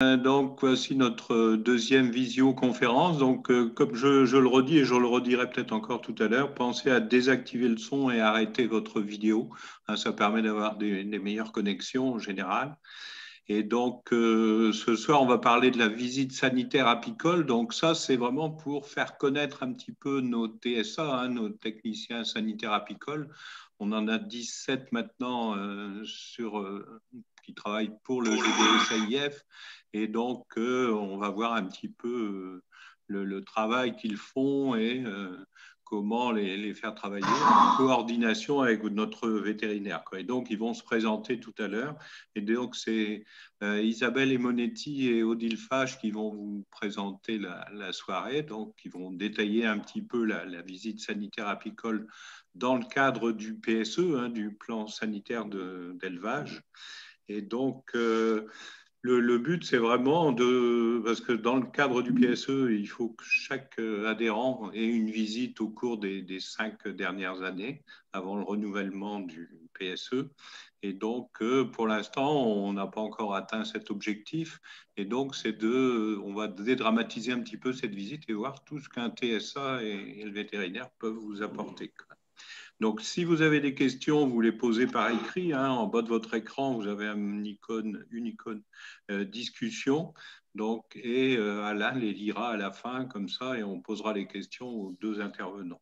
Donc, voici notre deuxième visioconférence. Donc, comme je le redis et je le redirai peut-être encore tout à l'heure, pensez à désactiver le son et arrêter votre vidéo. Ça permet d'avoir des meilleures connexions en général. Et donc, ce soir, on va parler de la visite sanitaire apicole. Donc, ça, c'est vraiment pour faire connaître un petit peu nos TSA, nos techniciens sanitaires apicoles. On en a 17 maintenant qui travaillent pour le GDSAIF. Et donc, on va voir un petit peu le travail qu'ils font et comment les faire travailler en coordination avec notre vétérinaire. Et donc, ils vont se présenter tout à l'heure. Et donc, c'est Isabelle Emonetti et Odile Fache qui vont vous présenter la soirée. Donc, ils vont détailler un petit peu la visite sanitaire apicole dans le cadre du PSE, du plan sanitaire d'élevage. Et donc, le but, c'est vraiment parce que dans le cadre du PSE, il faut que chaque adhérent ait une visite au cours des 5 dernières années avant le renouvellement du PSE. Et donc, pour l'instant, on n'a pas encore atteint cet objectif. Et donc, on va dédramatiser un petit peu cette visite et voir tout ce qu'un TSA et le vétérinaire peuvent vous apporter. Donc, si vous avez des questions, vous les posez par écrit. En bas de votre écran, vous avez une icône discussion. Donc, et Alain les lira à la fin, comme ça, et on posera les questions aux deux intervenants.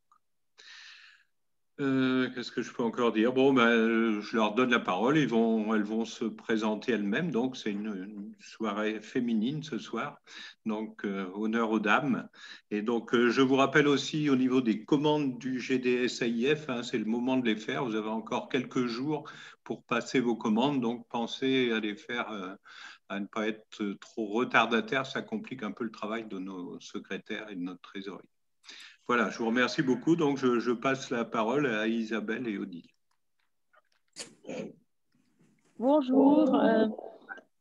Qu'est-ce que je peux encore dire? Bon, je leur donne la parole. Elles vont se présenter elles-mêmes. Donc, c'est une soirée féminine ce soir. Donc, honneur aux dames. Et donc, je vous rappelle aussi au niveau des commandes du GDSAIF, c'est le moment de les faire. Vous avez encore quelques jours pour passer vos commandes. Donc, pensez à les faire, à ne pas être trop retardataire. Ça complique un peu le travail de nos secrétaires et de notre trésorerie. Voilà, je vous remercie beaucoup. Donc, je passe la parole à Isabelle et Odile. Bonjour,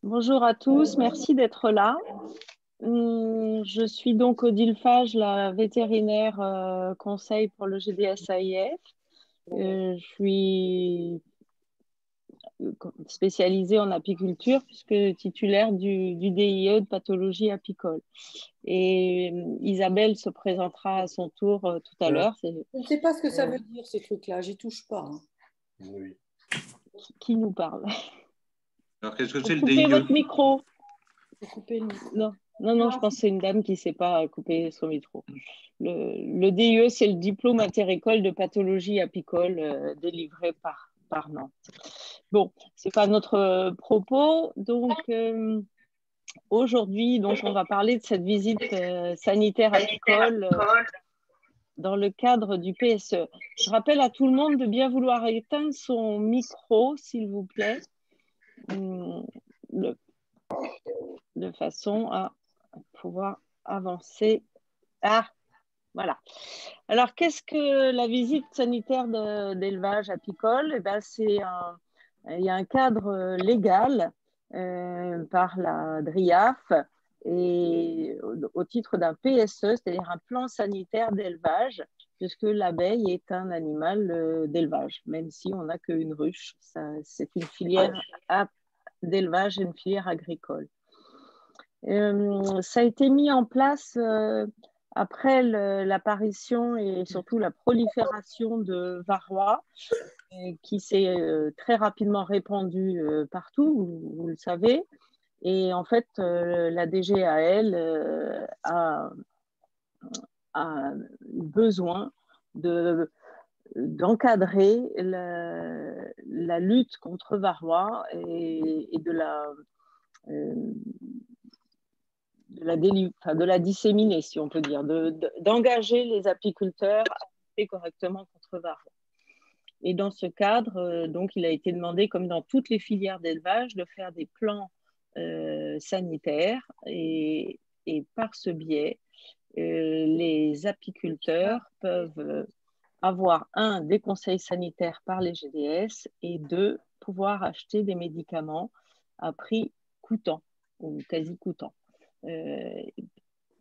bonjour à tous, merci d'être là. Je suis donc Odile Fage, la vétérinaire conseil pour le GDSAIF. Je suis spécialisée en apiculture puisque titulaire du DIE de pathologie apicole. Et Isabelle se présentera à son tour tout à l'heure. Je ne sais pas ce que ça veut dire, ces trucs-là. J'y touche pas. Oui. Qui nous parle? Alors, qu'est-ce que c'est le DIE? Coupez votre micro. Couper le micro. Non, je pense que c'est une dame qui ne sait pas couper son micro. Le DIE, c'est le diplôme interécole de pathologie apicole délivré par Nantes. Bon, ce n'est pas notre propos. Donc, aujourd'hui, on va parler de cette visite sanitaire apicole dans le cadre du PSE. Je rappelle à tout le monde de bien vouloir éteindre son micro, s'il vous plaît, de façon à pouvoir avancer. Ah, voilà. Alors, qu'est-ce que la visite sanitaire d'élevage apicole? Eh ben, il y a un cadre légal par la DRIAF et au titre d'un PSE, c'est-à-dire un plan sanitaire d'élevage, puisque l'abeille est un animal d'élevage, même si on n'a qu'une ruche. C'est une filière d'élevage et une filière agricole. Ça a été mis en place après l'apparition et surtout la prolifération de varroa qui s'est très rapidement répandue partout, vous le savez. Et en fait, la DGAL a besoin d'encadrer la lutte contre varroa et de la disséminer, si on peut dire, d'engager les apiculteurs à lutter correctement contre varroa. Et dans ce cadre, donc, il a été demandé, comme dans toutes les filières d'élevage, de faire des plans sanitaires et par ce biais, les apiculteurs peuvent avoir, des conseils sanitaires par les GDS et pouvoir acheter des médicaments à prix coûtant ou quasi coûtant.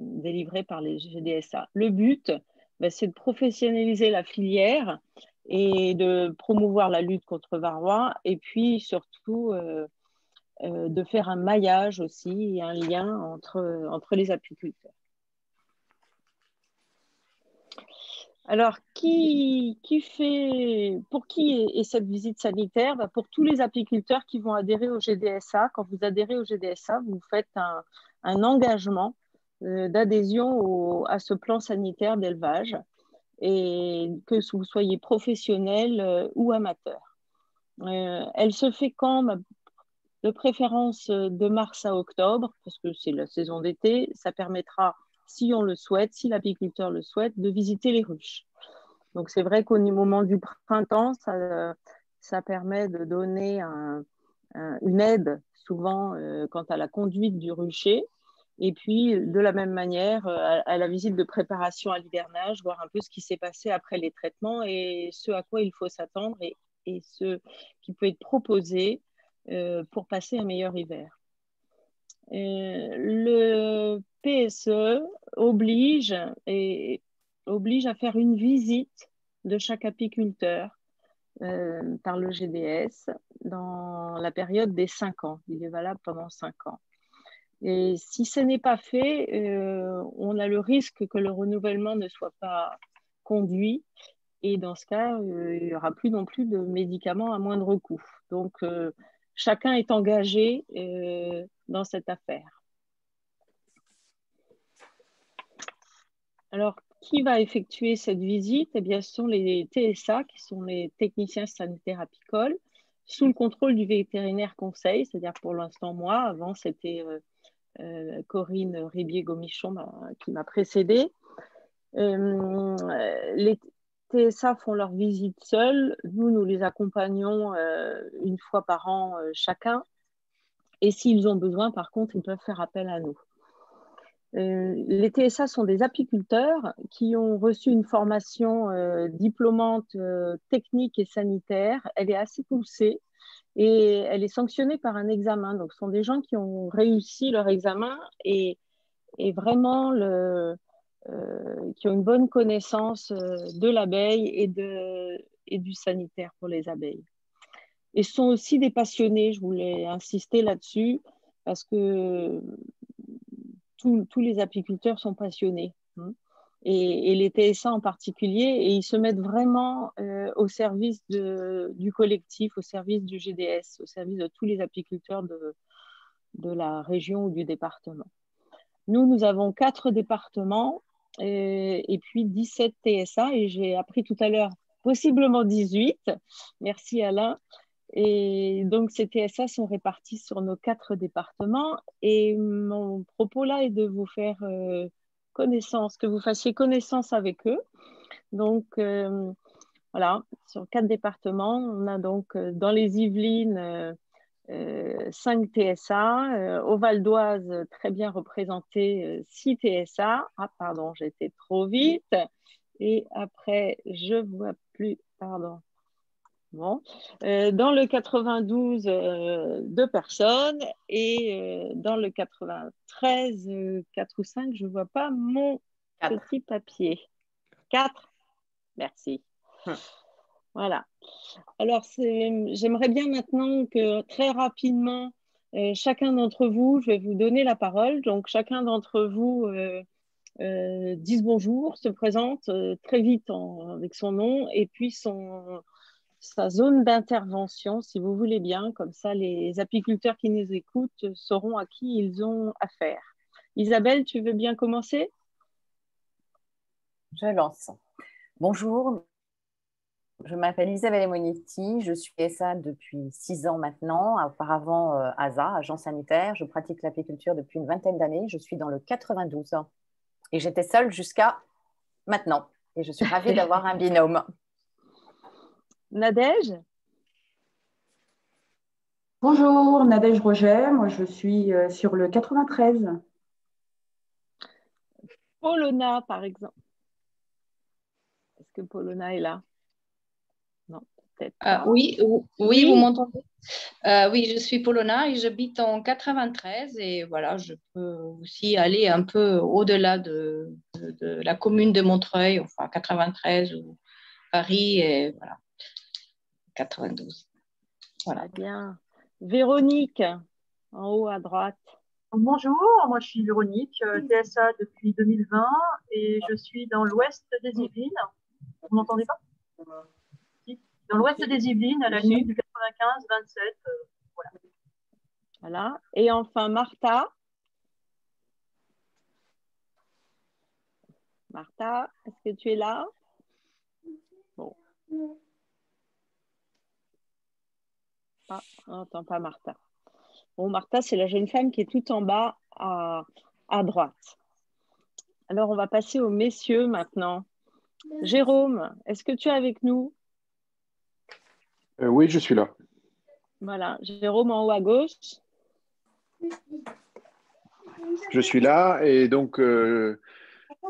Délivrés par les GDSA. Le but, c'est de professionnaliser la filière et de promouvoir la lutte contre varroa et puis surtout de faire un maillage aussi et un lien entre les apiculteurs. Alors, pour qui est cette visite sanitaire? Pour tous les apiculteurs qui vont adhérer au GDSA. Quand vous adhérez au GDSA, vous faites un engagement d'adhésion à ce plan sanitaire d'élevage, et que vous soyez professionnel ou amateur. Elle se fait quand? De préférence de mars à octobre, parce que c'est la saison d'été. Ça permettra, si on le souhaite, si l'apiculteur le souhaite, de visiter les ruches. Donc, c'est vrai qu'au moment du printemps, ça permet de donner une aide, souvent, quant à la conduite du rucher. Et puis, de la même manière, à la visite de préparation à l'hivernage, voir un peu ce qui s'est passé après les traitements et ce à quoi il faut s'attendre et ce qui peut être proposé pour passer un meilleur hiver. Le PSE oblige à faire une visite de chaque apiculteur par le GDS dans la période des 5 ans. Il est valable pendant 5 ans. Et si ce n'est pas fait, on a le risque que le renouvellement ne soit pas conduit. Et dans ce cas, il n'y aura plus non plus de médicaments à moindre coût. Donc, chacun est engagé dans cette affaire. Alors, qui va effectuer cette visite? Eh bien, ce sont les TSA, qui sont les techniciens sanitaires apicoles, sous le contrôle du vétérinaire conseil, c'est-à-dire pour l'instant moi. Avant, c'était Corinne Ribier-Gomichon qui m'a précédée. Les TSA font leur visite seuls. Nous les accompagnons une fois par an chacun. Et s'ils ont besoin, par contre, ils peuvent faire appel à nous. Les TSA sont des apiculteurs qui ont reçu une formation diplômante technique et sanitaire. Elle est assez poussée et elle est sanctionnée par un examen. Donc, ce sont des gens qui ont réussi leur examen et vraiment qui ont une bonne connaissance de l'abeille et du sanitaire pour les abeilles. Et ce sont aussi des passionnés, je voulais insister là-dessus, parce que tous les apiculteurs sont passionnés, et les TSA en particulier, et ils se mettent vraiment au service du collectif, au service du GDS, au service de tous les apiculteurs de la région ou du département. Nous avons 4 départements et puis 17 TSA, et j'ai appris tout à l'heure possiblement 18. Merci Alain. Et donc, ces TSA sont répartis sur nos 4 départements. Et mon propos là est de vous faire connaissance, que vous fassiez connaissance avec eux. Donc, voilà, sur 4 départements, on a donc dans les Yvelines 5 TSA, au Val d'Oise, très bien représenté, 6 TSA. Ah, pardon, j'étais trop vite. Et après, je ne vois plus, pardon. Bon. Dans le 92, 2 personnes. Et dans le 93, 4 ou 5, je ne vois pas mon petit papier. 4? Merci. Voilà. Alors, j'aimerais bien maintenant que très rapidement, chacun d'entre vous, je vais vous donner la parole. Donc, chacun d'entre vous dise bonjour, se présente très vite avec son nom et puis sa zone d'intervention, si vous voulez bien. Comme ça, les apiculteurs qui nous écoutent sauront à qui ils ont affaire. Isabelle, tu veux bien commencer? Je lance. Bonjour, je m'appelle Isabelle Emonetti, je suis SA depuis 6 ans maintenant, auparavant ASA, agent sanitaire. Je pratique l'apiculture depuis une vingtaine d'années, je suis dans le 92 et j'étais seule jusqu'à maintenant. Et je suis ravie d'avoir un binôme. Nadège? Bonjour, Nadège Roger, moi je suis sur le 93. Paulona, par exemple. Est-ce que Paulona est là? Non, peut-être pas. Oui, vous m'entendez? Oui, je suis Paulona et j'habite en 93 et voilà, je peux aussi aller un peu au-delà de la commune de Montreuil, enfin 93 ou Paris et voilà, 92. Voilà. Très bien. Véronique? en haut à droite. Bonjour, moi je suis Véronique, TSA depuis 2020 et je suis dans l'ouest des Yvelines. Vous m'entendez pas? Si. Dans l'ouest des Yvelines, à la limite du 95-27. Voilà. Voilà. Et enfin, Martha. Martha, est-ce que tu es là? Bon. Ah, on n'entend pas Martha. Bon, Martha, c'est la jeune femme qui est tout en bas à droite. Alors, on va passer aux messieurs maintenant. Jérôme, est-ce que tu es avec nous? Oui, je suis là. Voilà, Jérôme en haut à gauche. Je suis là et donc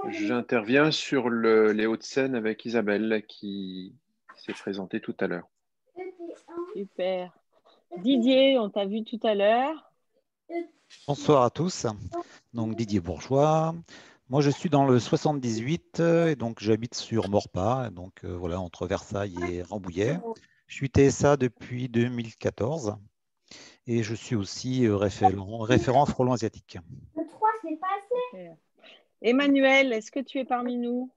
j'interviens sur les Hauts-de-Seine avec Isabelle qui s'est présentée tout à l'heure. Super. Didier, on t'a vu tout à l'heure. Bonsoir à tous. Donc Didier Bourgeois. Moi, je suis dans le 78 et donc j'habite sur Maurepas, donc voilà, entre Versailles et Rambouillet. Je suis TSA depuis 2014 et je suis aussi référent frelon asiatique. Le 3, c'est pas assez. Emmanuel, est-ce que tu es parmi nous?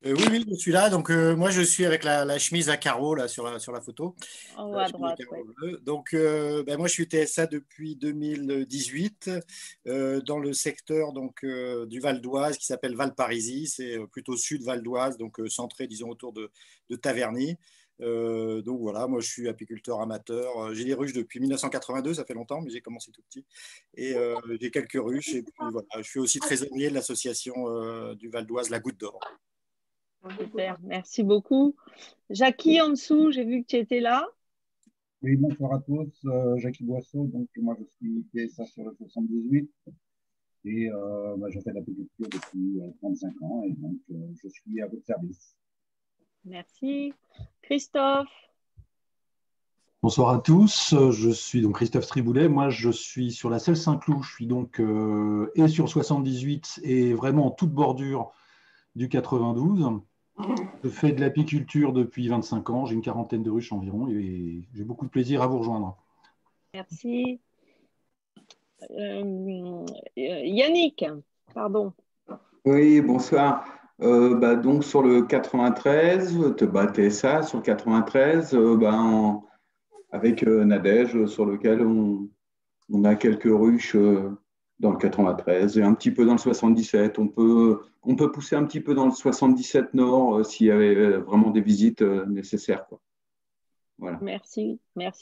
Oui, je suis là. Donc, moi, je suis avec la chemise à carreaux là, sur la photo. En haut à droite, oui. Donc, moi, je suis TSA depuis 2018 dans le secteur donc, du Val d'Oise qui s'appelle Valparisis. C'est plutôt sud Val d'Oise, donc centré, disons, autour de Taverny. Donc voilà, moi je suis apiculteur amateur. J'ai des ruches depuis 1982, ça fait longtemps, mais j'ai commencé tout petit. Et j'ai quelques ruches. Et puis voilà, je suis aussi trésorier de l'association du Val d'Oise, la Goutte d'Or. Super, merci beaucoup. Jackie en dessous, j'ai vu que tu étais là. Oui, bonsoir à tous. Jackie Boisseau, donc moi je suis TSA sur le 78 et je fais de l'apiculture depuis 35 ans et donc je suis à votre service. Merci. Christophe. Bonsoir à tous, je suis donc Christophe Triboulet, moi je suis sur la Selle Saint-Cloud, je suis donc et sur 78 et vraiment en toute bordure du 92. Je fais de l'apiculture depuis 25 ans, j'ai une quarantaine de ruches environ et j'ai beaucoup de plaisir à vous rejoindre. Merci. Yannick, pardon. Oui, bonsoir. Donc sur le 93, TSA sur le 93, avec Nadège sur lequel on a quelques ruches dans le 93 et un petit peu dans le 77. On peut pousser un petit peu dans le 77 Nord s'il y avait vraiment des visites nécessaires, quoi. Voilà. Merci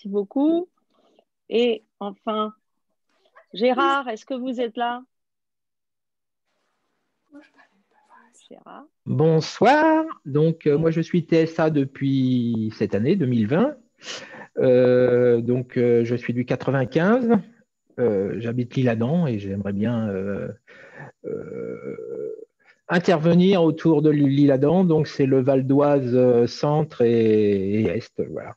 beaucoup. Et enfin, Gérard, est-ce que vous êtes là? Gérard. Bonsoir, donc moi je suis TSA depuis cette année, 2020. Je suis du 95. J'habite l'Isle-Adam et j'aimerais bien intervenir autour de l'Isle-Adam. Donc, c'est le Val d'Oise centre et est. Voilà.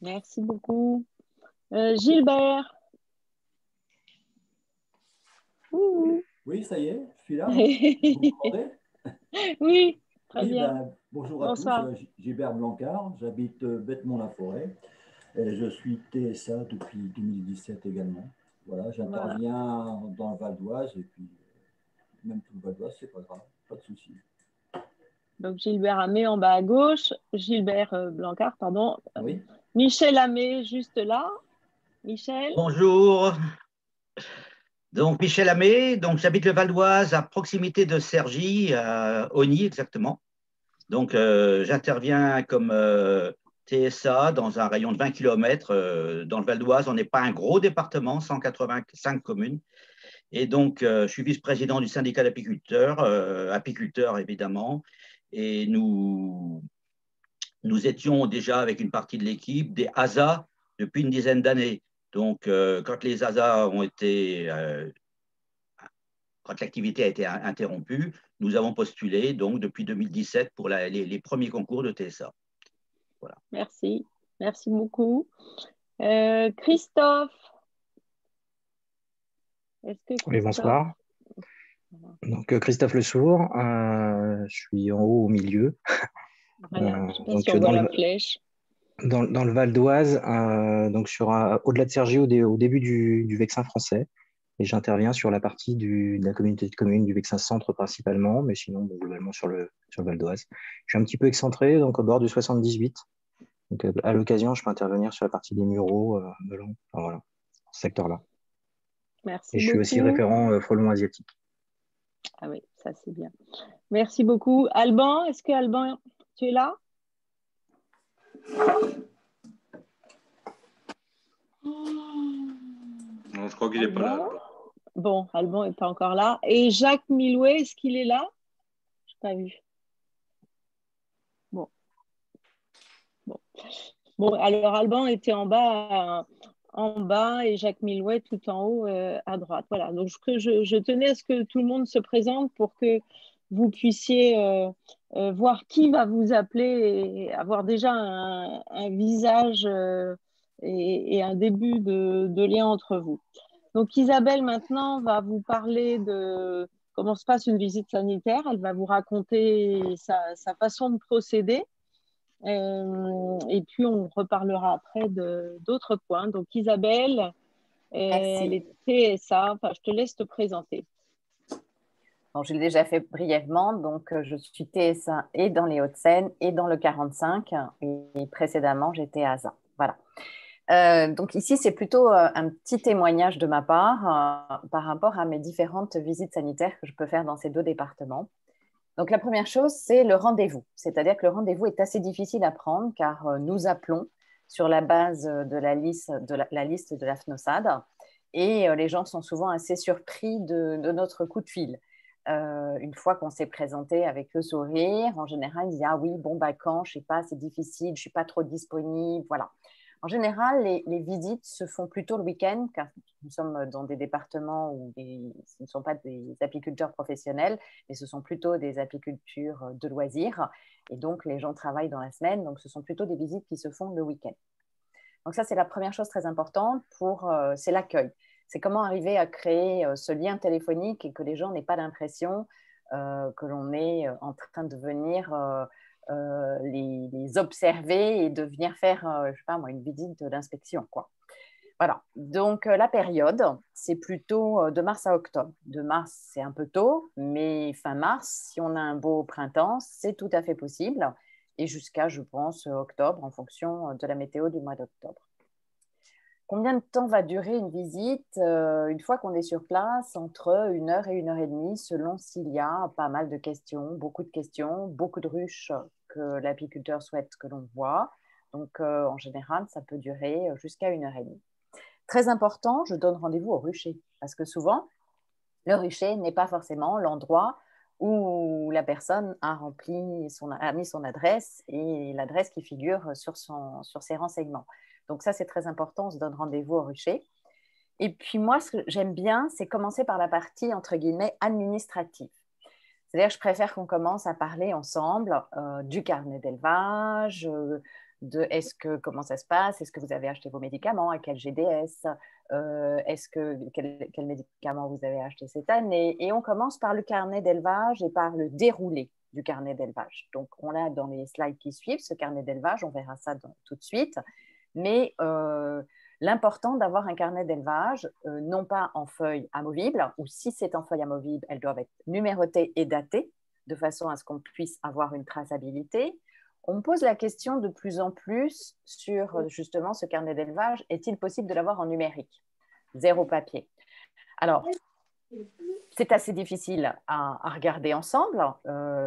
Merci beaucoup. Gilbert. Oui, ça y est, je suis là. Vous m'entendez? Oui, très bien. Bonjour à tous, Gilbert Blancard, j'habite Bêtemont-la-Forêt. Et je suis TSA depuis 2017 également. Voilà, j'interviens dans le Val d'Oise et puis même tout le Val d'Oise, c'est pas grave, pas de souci. Donc Gilbert Amé en bas à gauche, Gilbert Blancard, pardon. Oui. Michel Amé juste là. Michel. Bonjour. Donc Michel Amé, donc j'habite le Val d'Oise à proximité de Cergy, à Ogny exactement. Donc j'interviens comme TSA dans un rayon de 20 km. Dans le Val d'Oise, on n'est pas un gros département, 185 communes. Et donc, je suis vice-président du syndicat d'apiculteurs, apiculteurs évidemment. Et nous étions déjà avec une partie de l'équipe des ASA depuis une dizaine d'années. Donc, quand les ASA ont été, quand l'activité a été interrompue, nous avons postulé donc depuis 2017 pour les premiers concours de TSA. Voilà. Merci beaucoup. Christophe. Oui, bonsoir. Donc, Christophe Le Sourd, je suis en haut au milieu. Voilà, je sais pas si on voit la flèche. dans le Val d'Oise, donc au-delà de Cergy, au début du Vexin français. Et j'interviens sur la partie de la communauté de communes du Vexin Centre principalement, mais sinon, bon, globalement sur le Val d'Oise. Je suis un petit peu excentré, donc au bord du 78. Donc, à l'occasion, je peux intervenir sur la partie des Mureaux, Melon, enfin, voilà, dans ce secteur-là. Merci Et je suis aussi beaucoup. référent frelon asiatique. Ah oui, ça c'est bien. Merci beaucoup. Alban, est-ce que Alban, tu es là? Non, je crois qu'il n'est pas là. Alban. Bon, Alban n'est pas encore là. Et Jacques Milouet, est-ce qu'il est là? Je n'ai pas vu. Bon, alors Alban était en bas et Jacques Milouet tout en haut à droite. Voilà, donc je tenais à ce que tout le monde se présente pour que vous puissiez voir qui va vous appeler et avoir déjà un visage et un début de lien entre vous. Donc Isabelle maintenant va vous parler de comment se passe une visite sanitaire. Elle va vous raconter sa façon de procéder. Et puis on reparlera après d'autres points. Donc Isabelle, elle est TSA. Enfin, je te laisse te présenter. Bon, je l'ai déjà fait brièvement. Donc je suis TSA et dans les Hauts-de-Seine et dans le 45. Et précédemment, j'étais à ASA. Voilà. Donc ici, c'est plutôt un petit témoignage de ma part par rapport à mes différentes visites sanitaires que je peux faire dans ces deux départements. Donc la première chose, c'est le rendez-vous. C'est-à-dire que le rendez-vous est assez difficile à prendre car nous appelons sur la base de la liste de la FNOSAD et les gens sont souvent assez surpris de notre coup de fil. Une fois qu'on s'est présenté avec le sourire, en général, ils disent « Ah oui, bon, bah quand, je ne sais pas, c'est difficile, je ne suis pas trop disponible. » Voilà. En général, les visites se font plutôt le week-end, car nous sommes dans des départements où ce ne sont pas des apiculteurs professionnels, mais ce sont plutôt des apicultures de loisirs. Et donc, les gens travaillent dans la semaine, donc ce sont plutôt des visites qui se font le week-end. Donc ça, c'est la première chose très importante, c'est l'accueil. C'est comment arriver à créer ce lien téléphonique et que les gens n'aient pas l'impression que l'on est en train de venir... les observer et de venir faire, je sais pas moi, une visite d'inspection, quoi. Voilà. Donc, la période, c'est plutôt de mars à octobre. De mars, c'est un peu tôt, mais fin mars, si on a un beau printemps, c'est tout à fait possible. Et jusqu'à, je pense, octobre, en fonction de la météo du mois d'octobre. Combien de temps va durer une visite? Une fois qu'on est sur place, entre 1 heure et 1 heure et demie, selon s'il y a pas mal de questions, beaucoup de ruches que l'apiculteur souhaite que l'on voit. Donc, en général, ça peut durer jusqu'à 1 heure et demie. Très important, je donne rendez-vous au rucher, parce que souvent, le rucher n'est pas forcément l'endroit où la personne a mis son adresse et l'adresse qui figure sur ses renseignements. Donc ça, c'est très important, on se donne rendez-vous au rucher. Et puis moi, ce que j'aime bien, c'est commencer par la partie, entre guillemets, administrative. C'est-à-dire que je préfère qu'on commence à parler ensemble du carnet d'élevage, comment ça se passe, est-ce que vous avez acheté vos médicaments, à quel GDS, quel médicament vous avez acheté cette année. Et on commence par le carnet d'élevage et par le déroulé du carnet d'élevage. Donc, on l'a dans les slides qui suivent, ce carnet d'élevage, on verra ça tout de suite. Mais l'important d'avoir un carnet d'élevage, non pas en feuille amovible, ou si c'est en feuille amovible, elles doivent être numérotées et datées, de façon à ce qu'on puisse avoir une traçabilité. On me pose la question de plus en plus sur justement ce carnet d'élevage, est-il possible de l'avoir en numérique? 0 papier. Alors, c'est assez difficile à regarder ensemble,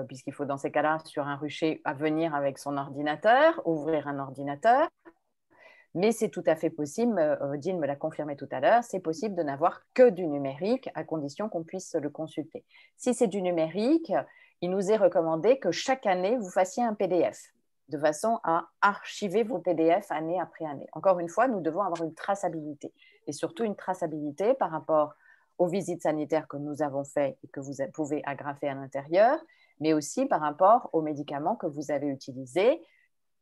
puisqu'il faut dans ces cas-là, sur un rucher, à venir avec son ordinateur, ouvrir un ordinateur. Mais c'est tout à fait possible, Jean me l'a confirmé tout à l'heure, c'est possible de n'avoir que du numérique à condition qu'on puisse le consulter. Si c'est du numérique, il nous est recommandé que chaque année, vous fassiez un PDF, de façon à archiver vos PDF année après année. Encore une fois, nous devons avoir une traçabilité, et surtout une traçabilité par rapport aux visites sanitaires que nous avons faites et que vous pouvez agrafer à l'intérieur, mais aussi par rapport aux médicaments que vous avez utilisés,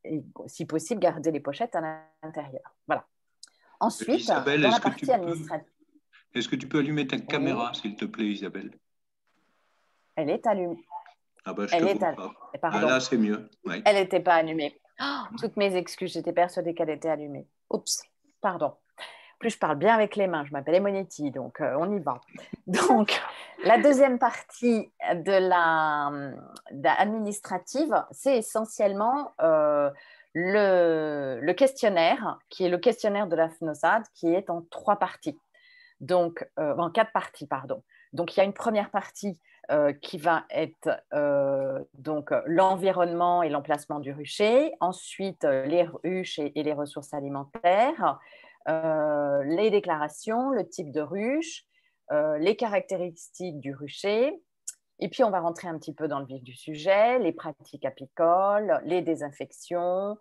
et si possible, garder les pochettes à l'intérieur. Voilà. Ensuite, Isabelle, dans la partie administrative... Est-ce que tu peux allumer ta caméra, s'il te plaît, Isabelle? Elle est allumée. Ah bah, je te vois pas. Pardon. Ah, là, c'est mieux. Ouais. Elle n'était pas allumée. Oh, toutes mes excuses, j'étais persuadée qu'elle était allumée. Oups, pardon. Plus je parle bien avec les mains, je m'appelle Emonetti, donc on y va. Donc, la deuxième partie administrative, c'est essentiellement le questionnaire, qui est le questionnaire de la FNOSAD, qui est en 3 parties. Donc, en 4 parties, pardon. Donc, il y a une première partie qui va être donc l'environnement et l'emplacement du rucher, ensuite les ruches et les ressources alimentaires, les déclarations, le type de ruche, les caractéristiques du rucher, et puis on va rentrer un petit peu dans le vif du sujet, les pratiques apicoles, les désinfections,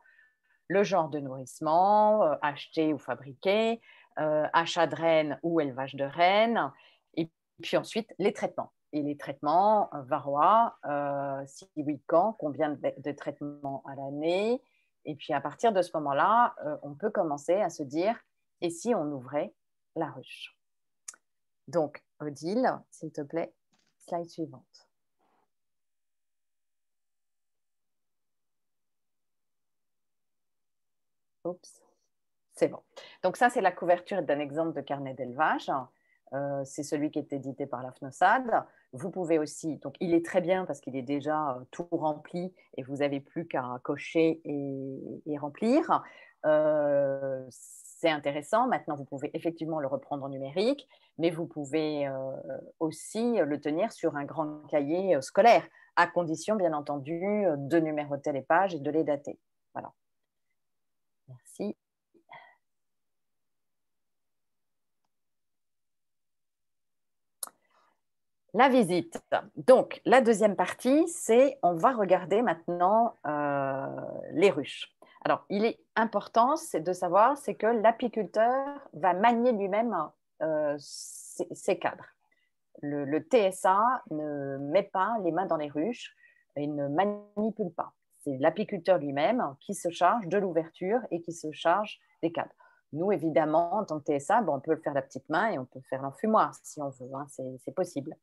le genre de nourrissement, acheté ou fabriqué, achat de rennes ou élevage de rennes, et puis ensuite les traitements. Et les traitements varroa, si oui, quand, combien de traitements à l'année. Et puis à partir de ce moment-là, on peut commencer à se dire, et si on ouvrait la ruche? Donc, Odile, s'il te plaît, slide suivante. Oups, c'est bon. Donc ça, c'est la couverture d'un exemple de carnet d'élevage. C'est celui qui est édité par la FNOSAD. Vous pouvez aussi, donc il est très bien parce qu'il est déjà tout rempli et vous n'avez plus qu'à cocher et remplir. C'est intéressant. Maintenant, vous pouvez effectivement le reprendre en numérique, mais vous pouvez aussi le tenir sur un grand cahier scolaire, à condition, bien entendu, de numéroter les pages et de les dater. Voilà. Merci. La visite. Donc, la deuxième partie, c'est on va regarder maintenant les ruches. Alors, il est important de savoir, c'est que l'apiculteur va manier lui-même ses cadres. Le TSA ne met pas les mains dans les ruches et ne manipule pas. C'est l'apiculteur lui-même qui se charge de l'ouverture et qui se charge des cadres. Nous, évidemment, en tant que TSA, on peut le faire la petite main et on peut faire l'enfumoir si on veut, hein, c'est possible.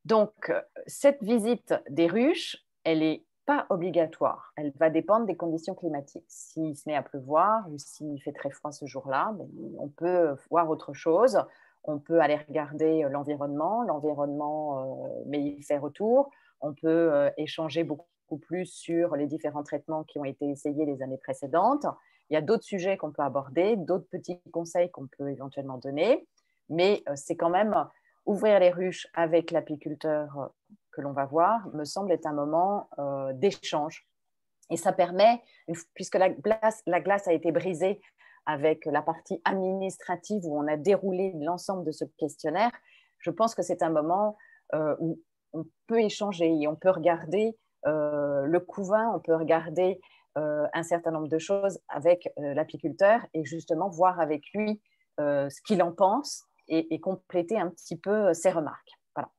Donc, cette visite des ruches, elle n'est pas obligatoire. Elle va dépendre des conditions climatiques. S'il se met à pleuvoir ou s'il fait très froid ce jour-là, on peut voir autre chose. On peut aller regarder l'environnement mellifère autour. On peut échanger beaucoup plus sur les différents traitements qui ont été essayés les années précédentes. Il y a d'autres sujets qu'on peut aborder, d'autres petits conseils qu'on peut éventuellement donner, mais c'est quand même ouvrir les ruches avec l'apiculteur que l'on va voir me semble être un moment d'échange. Et ça permet, puisque la glace a été brisée avec la partie administrative où on a déroulé l'ensemble de ce questionnaire, je pense que c'est un moment où on peut échanger et on peut regarder le couvain, on peut regarder un certain nombre de choses avec l'apiculteur et justement voir avec lui ce qu'il en pense et compléter un petit peu ses remarques. Voilà.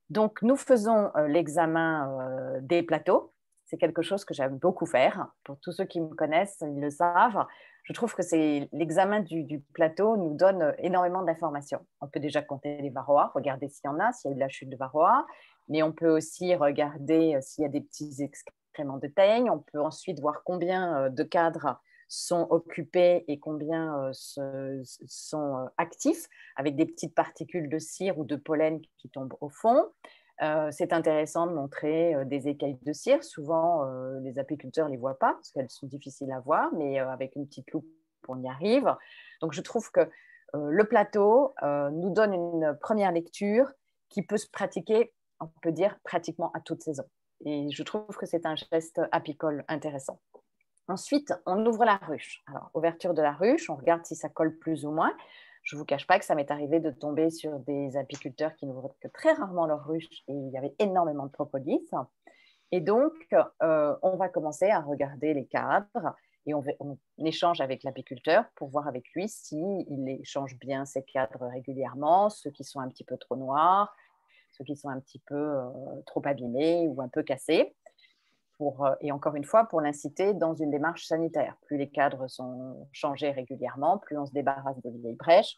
Donc, nous faisons l'examen des plateaux. C'est quelque chose que j'aime beaucoup faire. Pour tous ceux qui me connaissent, ils le savent. Je trouve que l'examen du plateau nous donne énormément d'informations. On peut déjà compter les varroas, regarder s'il y en a, s'il y a eu de la chute de varroa, mais on peut aussi regarder s'il y a des petits excréments de teigne. On peut ensuite voir combien de cadres sont occupés et combien sont actifs, avec des petites particules de cire ou de pollen qui tombent au fond. C'est intéressant de montrer des écailles de cire. Souvent, les apiculteurs ne les voient pas parce qu'elles sont difficiles à voir, mais avec une petite loupe, on y arrive. Donc, je trouve que le plateau nous donne une première lecture qui peut se pratiquer, on peut dire, pratiquement à toute saison. Et je trouve que c'est un geste apicole intéressant. Ensuite, on ouvre la ruche. Alors, ouverture de la ruche, on regarde si ça colle plus ou moins. Je ne vous cache pas que ça m'est arrivé de tomber sur des apiculteurs qui n'ouvrent que très rarement leur ruche et il y avait énormément de propolis. Et donc, on va commencer à regarder les cadres et on échange avec l'apiculteur pour voir avec lui s'il échange bien ses cadres régulièrement, ceux qui sont un petit peu trop noirs, ceux qui sont un petit peu trop abîmés ou un peu cassés. Et encore une fois, pour l'inciter dans une démarche sanitaire. Plus les cadres sont changés régulièrement, plus on se débarrasse des vieilles brèches,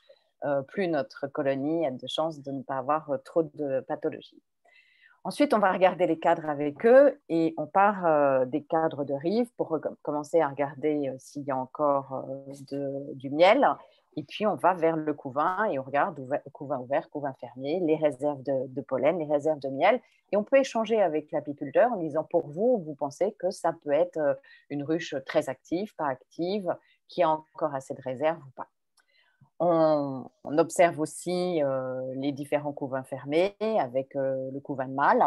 plus notre colonie a de chances de ne pas avoir trop de pathologies. Ensuite, on va regarder les cadres avec eux et on part des cadres de rive pour commencer à regarder s'il y a encore du miel. Et puis, on va vers le couvain et on regarde couvain ouvert, couvain fermé, les réserves de pollen, les réserves de miel. Et on peut échanger avec l'apiculteur en disant, pour vous, vous pensez que ça peut être une ruche très active, pas active, qui a encore assez de réserves ou pas. On observe aussi les différents couvains fermés avec le couvain de mâle.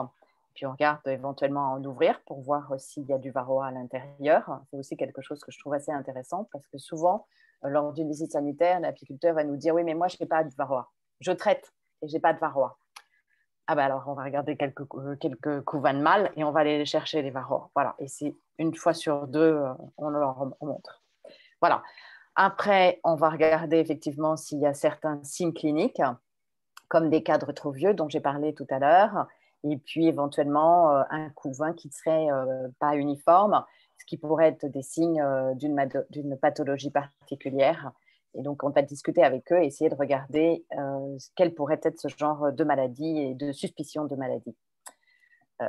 Puis on regarde éventuellement à en ouvrir pour voir s'il y a du varroa à l'intérieur. C'est aussi quelque chose que je trouve assez intéressant parce que souvent, lors d'une visite sanitaire, l'apiculteur va nous dire « Oui, mais moi, je n'ai pas de varroa. Je traite et je n'ai pas de varroa. » Ah ben alors, on va regarder quelques couvains de mâle et on va aller chercher les varroas. Voilà. Et c'est une fois sur deux, on leur montre. Voilà. Après, on va regarder effectivement s'il y a certains signes cliniques, comme des cadres trop vieux dont j'ai parlé tout à l'heure, et puis éventuellement un couvain qui ne serait pas uniforme, ce qui pourrait être des signes d'une pathologie particulière. Et donc, on va discuter avec eux et essayer de regarder quel pourrait être ce genre de maladie et de suspicion de maladie.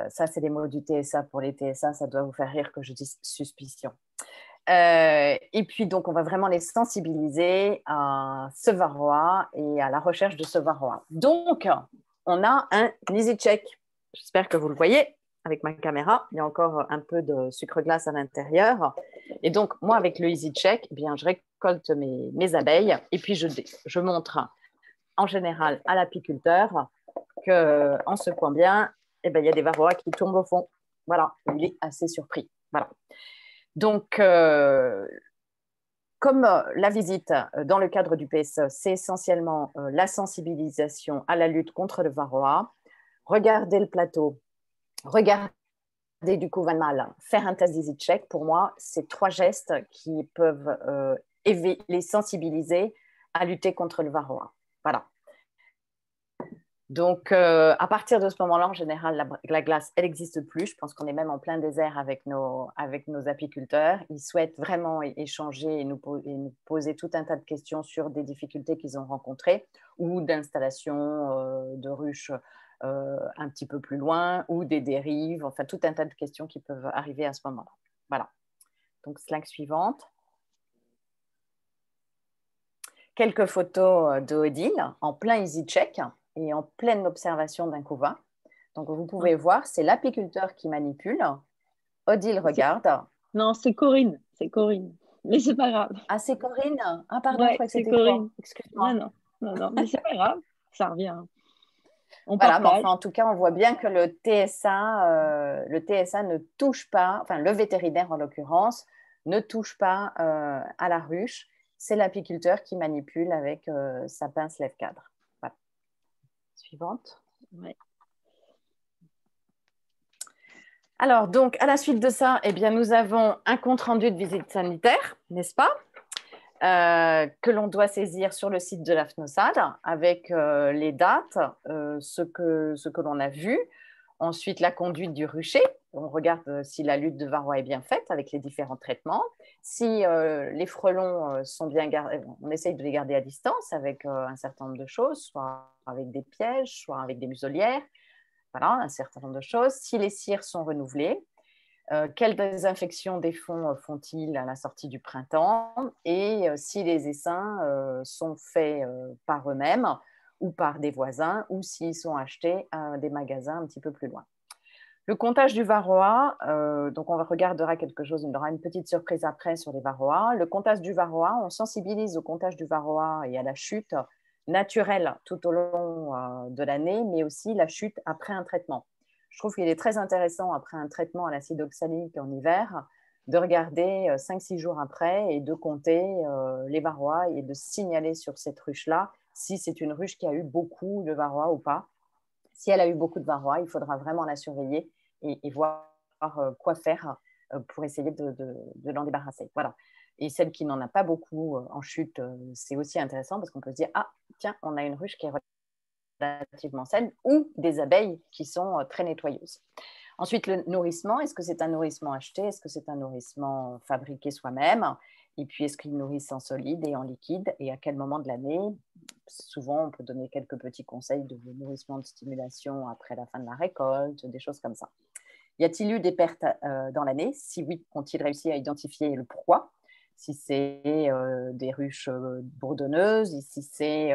Ça, c'est les mots du TSA. Pour les TSA, ça doit vous faire rire que je dise suspicion. Et puis, donc, on va vraiment les sensibiliser à ce varroa et à la recherche de ce varroa. Donc, on a un easy check. J'espère que vous le voyez avec ma caméra. Il y a encore un peu de sucre glace à l'intérieur. Et donc, moi, avec le easy check, eh bien, je récolte mes abeilles et puis je montre en général à l'apiculteur qu'en secouant bien, eh bien, il y a des varroas qui tombent au fond. Voilà, il est assez surpris. Voilà. Donc, comme la visite dans le cadre du PSE, c'est essentiellement la sensibilisation à la lutte contre le varroa, regarder le plateau, regarder du couvain de mâle, faire un test d'easy check, pour moi, c'est 3 gestes qui peuvent les sensibiliser à lutter contre le varroa. Voilà. Donc, à partir de ce moment-là, en général, la glace, elle n'existe plus. Je pense qu'on est même en plein désert avec nos apiculteurs. Ils souhaitent vraiment échanger et nous poser tout un tas de questions sur des difficultés qu'ils ont rencontrées ou d'installation de ruches un petit peu plus loin ou des dérives, enfin tout un tas de questions qui peuvent arriver à ce moment-là. Voilà. Donc, slide suivante. Quelques photos de Odile en plein easy check et en pleine observation d'un couvain. Donc, vous pouvez voir, c'est l'apiculteur qui manipule. Odile regarde. Non, c'est Corinne. C'est Corinne. Mais c'est pas grave. Ah, c'est Corinne? Ah, pardon, ouais, je crois que c'était Corinne. Excuse-moi. Non, mais c'est pas grave. Ça revient. On voilà, mais partage. enfin, en tout cas, on voit bien que le TSA ne touche pas, enfin, le vétérinaire en l'occurrence, ne touche pas à la ruche. C'est l'apiculteur qui manipule avec sa pince lève-cadre. Voilà. Suivante. Ouais. Alors, donc, à la suite de ça, eh bien, nous avons un compte-rendu de visite sanitaire, n'est-ce pas, que l'on doit saisir sur le site de l'AFNOSAD avec les dates, ce que l'on a vu. Ensuite, la conduite du rucher. On regarde si la lutte de varroa est bien faite avec les différents traitements. Si les frelons sont bien gardés, on essaye de les garder à distance avec un certain nombre de choses, soit avec des pièges, soit avec des muselières. Voilà, un certain nombre de choses. Si les cires sont renouvelées, quelle désinfection des fonds font-ils à la sortie du printemps? Et si les essaims sont faits par eux-mêmes ou par des voisins, ou s'ils sont achetés à des magasins un petit peu plus loin. Le comptage du varroa, donc on regardera quelque chose, il y aura une petite surprise après sur les varroas. Le comptage du varroa, on sensibilise au comptage du varroa et à la chute naturelle tout au long de l'année, mais aussi la chute après un traitement. Je trouve qu'il est très intéressant, après un traitement à l'acide oxalique en hiver, de regarder 5-6 jours après et de compter les varroas et de signaler sur cette ruche-là si c'est une ruche qui a eu beaucoup de varroa ou pas. Si elle a eu beaucoup de varroa, il faudra vraiment la surveiller et voir quoi faire pour essayer de l'en débarrasser. Voilà. Et celle qui n'en a pas beaucoup en chute, c'est aussi intéressant parce qu'on peut se dire « Ah, tiens, on a une ruche qui est relativement saine » ou des abeilles qui sont très nettoyeuses. Ensuite, le nourrissement, est-ce que c'est un nourrissement acheté? Est-ce que c'est un nourrissement fabriqué soi-même? Et puis, est-ce qu'ils nourrissent en solide et en liquide? Et à quel moment de l'année? souvent, on peut donner quelques petits conseils de nourrissement, de stimulation après la fin de la récolte, des choses comme ça. Y a-t-il eu des pertes dans l'année? Si oui, ont-ils réussi à identifier le pourquoi? Si c'est des ruches bourdonneuses, si c'est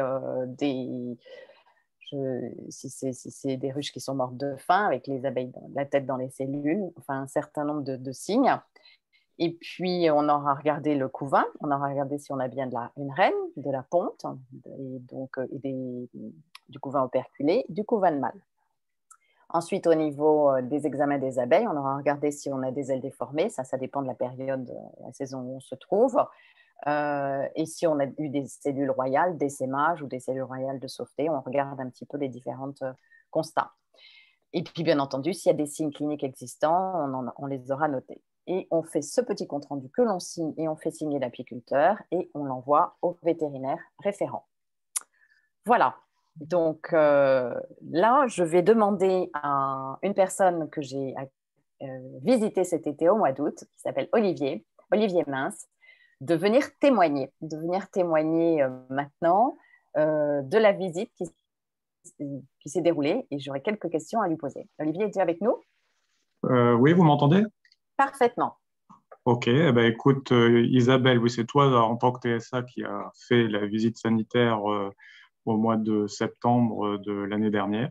des ruches qui sont mortes de faim avec les abeilles, la tête dans les cellules, enfin un certain nombre de signes. Et puis, on aura regardé le couvain, on aura regardé si on a bien une reine, de la ponte, et donc, du couvain operculé, du couvain de mâle. Ensuite, au niveau des examens des abeilles, on aura regardé si on a des ailes déformées, ça dépend de la période, la saison où on se trouve, et si on a eu des cellules royales d'essaimage ou des cellules royales de sauveté, on regarde un petit peu les différents constats. Et puis, bien entendu, s'il y a des signes cliniques existants, on les aura notés. Et on fait ce petit compte-rendu que l'on signe et on fait signer l'apiculteur et on l'envoie au vétérinaire référent. Voilà. Donc là, je vais demander à une personne que j'ai visitée cet été au mois d'août, qui s'appelle Olivier Mince, de venir témoigner maintenant de la visite qui s'est déroulée et j'aurai quelques questions à lui poser. Olivier, es-tu avec nous? Oui, vous m'entendez? Parfaitement. Ok, eh ben, écoute, Isabelle, oui, c'est toi en tant que TSA qui a fait la visite sanitaire au mois de septembre de l'année dernière